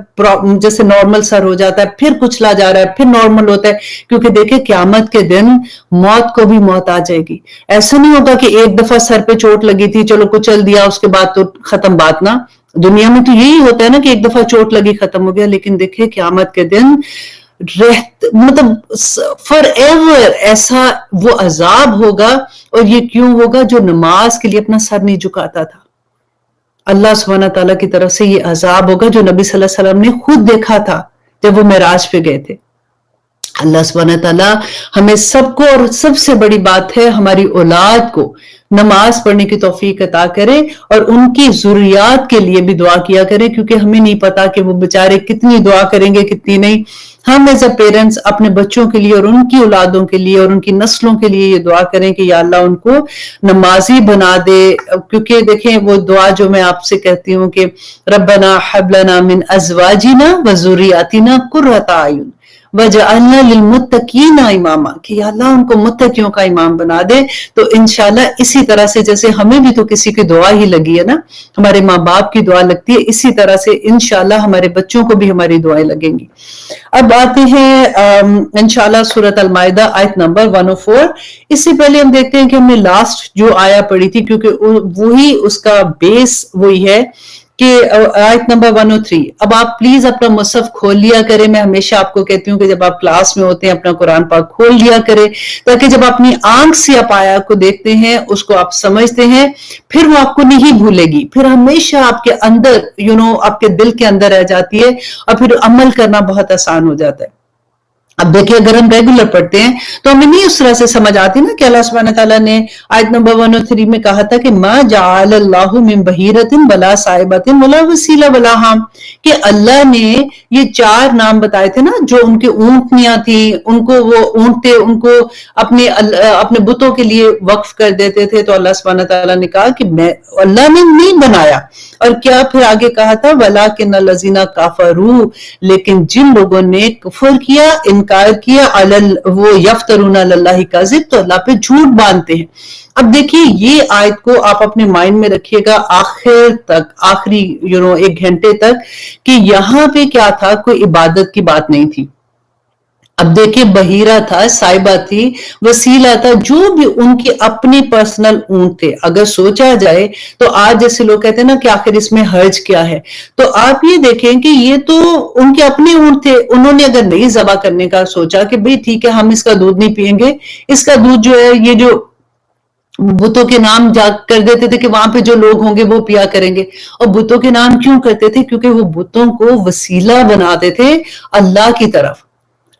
جیسے نارمل سر ہو جاتا ہے، پھر کچلا جا رہا ہے، پھر نارمل ہوتا ہے. کیونکہ دیکھیں قیامت کے دن موت کو بھی موت آ جائے گی. ایسا نہیں ہوگا کہ ایک دفعہ سر پہ چوٹ لگی تھی چلو کچل دیا اس کے بعد تو ختم بات نا. دنیا میں تو یہی ہوتا ہے نا کہ ایک دفعہ چوٹ لگی ختم ہو گیا. لیکن دیکھیں قیامت کے دن مطلب فار ایور ایسا وہ عذاب ہوگا. اور یہ کیوں ہوگا؟ جو نماز کے لیے اپنا سر نہیں جھکاتا تھا. اللہ سبحانہ تعالیٰ کی طرف سے یہ عذاب ہوگا جو نبی صلی اللہ علیہ وسلم نے خود دیکھا تھا جب وہ معراج پہ گئے تھے. اللہ سبحانہ تعالیٰ ہمیں سب کو، اور سب سے بڑی بات ہے ہماری اولاد کو، نماز پڑھنے کی توفیق عطا کرے اور ان کی ضروریات کے لیے بھی دعا کیا کرے. کیونکہ ہمیں نہیں پتا کہ وہ بیچارے کتنی دعا کریں گے کتنی نہیں. ہم ایز اے پیرنٹس اپنے بچوں کے لیے اور ان کی اولادوں کے لیے اور ان کی نسلوں کے لیے یہ دعا کریں کہ یا اللہ ان کو نمازی بنا دے. کیونکہ دیکھیں وہ دعا جو میں آپ سے کہتی ہوں کہ ربنا حب لنا من ازواجنا وذریاتنا قرۃ اعین وجعلنا للمتقین اماما، کہ یا اللہ ان کو متقیوں کا امام بنا دے. تو انشاءاللہ اسی طرح سے جیسے ہمیں بھی تو کسی کی دعا ہی لگی ہے نا، ہمارے ماں باپ کی دعا لگتی ہے، اسی طرح سے انشاءاللہ ہمارے بچوں کو بھی ہماری دعائیں لگیں گی. اب آتے ہیں انشاءاللہ سورۃ المائدہ آیت نمبر 104. اس سے پہلے ہم دیکھتے ہیں کہ ہم نے لاسٹ جو آیا پڑھی تھی، کیونکہ وہی اس کا بیس وہی ہے کہ آیت نمبر 103. اب آپ پلیز اپنا مصحف کھول لیا کریں. میں ہمیشہ آپ کو کہتی ہوں کہ جب آپ کلاس میں ہوتے ہیں اپنا قرآن پاک کھول لیا کریں تاکہ جب اپنی آنکھ سے آپ آیات کو دیکھتے ہیں اس کو آپ سمجھتے ہیں پھر وہ آپ کو نہیں بھولے گی، پھر ہمیشہ آپ کے اندر آپ کے دل کے اندر رہ جاتی ہے اور پھر عمل کرنا بہت آسان ہو جاتا ہے. اب دیکھیں اگر ہم ریگولر پڑھتے ہیں تو ہمیں نہیں اس طرح سے سمجھ آتی نا کہ اللہ سبحانہ تعالیٰ نے آیت نمبر 103 میں کہا تھا کہ ما جعل اللہ من بحیرۃ ولا صائبۃ ولا وسیلہ ولا حام، کہ اللہ نے یہ 4 نام بتائے تھے نا جو ان کے اونٹنیاں تھیں، ان کو وہ اونٹتے ان کو اپنے بتوں کے لیے وقف کر دیتے تھے. تو اللہ سبحانہ تعالیٰ نے کہا کہ میں اللہ نے نہیں بنایا. اور کیا پھر آگے کہا تھا وَلَٰكِنَّ الَّذِينَ كَفَرُوا، لیکن جن لوگوں نے کفر کیا، انکار کیا، وہ یفترون علی اللہ کذب، تو اللہ پہ جھوٹ باندھتے ہیں. اب دیکھیے یہ آیت کو آپ اپنے مائنڈ میں رکھیے گا آخر تک، آخری 1 گھنٹے تک، کہ یہاں پہ کیا تھا، کوئی عبادت کی بات نہیں تھی. اب دیکھیں بحیرہ تھا، صائبہ تھی، وسیلہ تھا، جو بھی ان کی اپنی پرسنل اونٹ تھے. اگر سوچا جائے تو آج جیسے لوگ کہتے ہیں نا کہ آخر اس میں حرج کیا ہے، تو آپ یہ دیکھیں کہ یہ تو ان کے اپنے اونٹ تھے. انہوں نے اگر نہیں ذبح کرنے کا سوچا کہ بھئی ٹھیک ہے ہم اس کا دودھ نہیں پئیں گے، اس کا دودھ جو ہے یہ جو بتوں کے نام جا کر دیتے تھے کہ وہاں پہ جو لوگ ہوں گے وہ پیا کریں گے. اور بتوں کے نام کیوں کرتے تھے؟ کیونکہ وہ بتوں کو وسیلہ بناتے تھے اللہ کی طرف.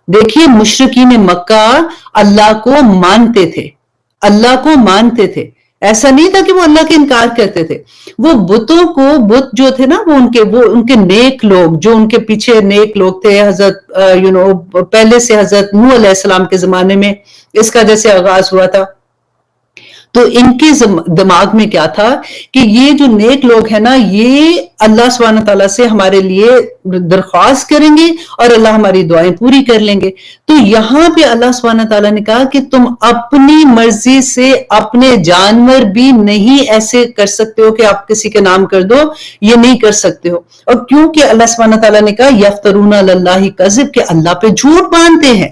دیکھیے مشرکین مکہ اللہ کو مانتے تھے، اللہ کو مانتے تھے. ایسا نہیں تھا کہ وہ اللہ کے انکار کرتے تھے. وہ بتوں کو، بت جو تھے نا وہ ان کے نیک لوگ، جو ان کے پیچھے نیک لوگ تھے، حضرت پہلے سے حضرت نوح علیہ السلام کے زمانے میں اس کا جیسے آغاز ہوا تھا، تو ان کے دماغ میں کیا تھا کہ یہ جو نیک لوگ ہیں نا یہ اللہ سبحانہ تعالیٰ سے ہمارے لیے درخواست کریں گے اور اللہ ہماری دعائیں پوری کر لیں گے. تو یہاں پہ اللہ سبحانہ تعالیٰ نے کہا کہ تم اپنی مرضی سے اپنے جانور بھی نہیں ایسے کر سکتے ہو کہ آپ کسی کے نام کر دو، یہ نہیں کر سکتے ہو. اور کیونکہ اللہ سبحانہ تعالیٰ نے کہا یفترون علی اللہ کذب، کہ اللہ پہ جھوٹ باندھتے ہیں،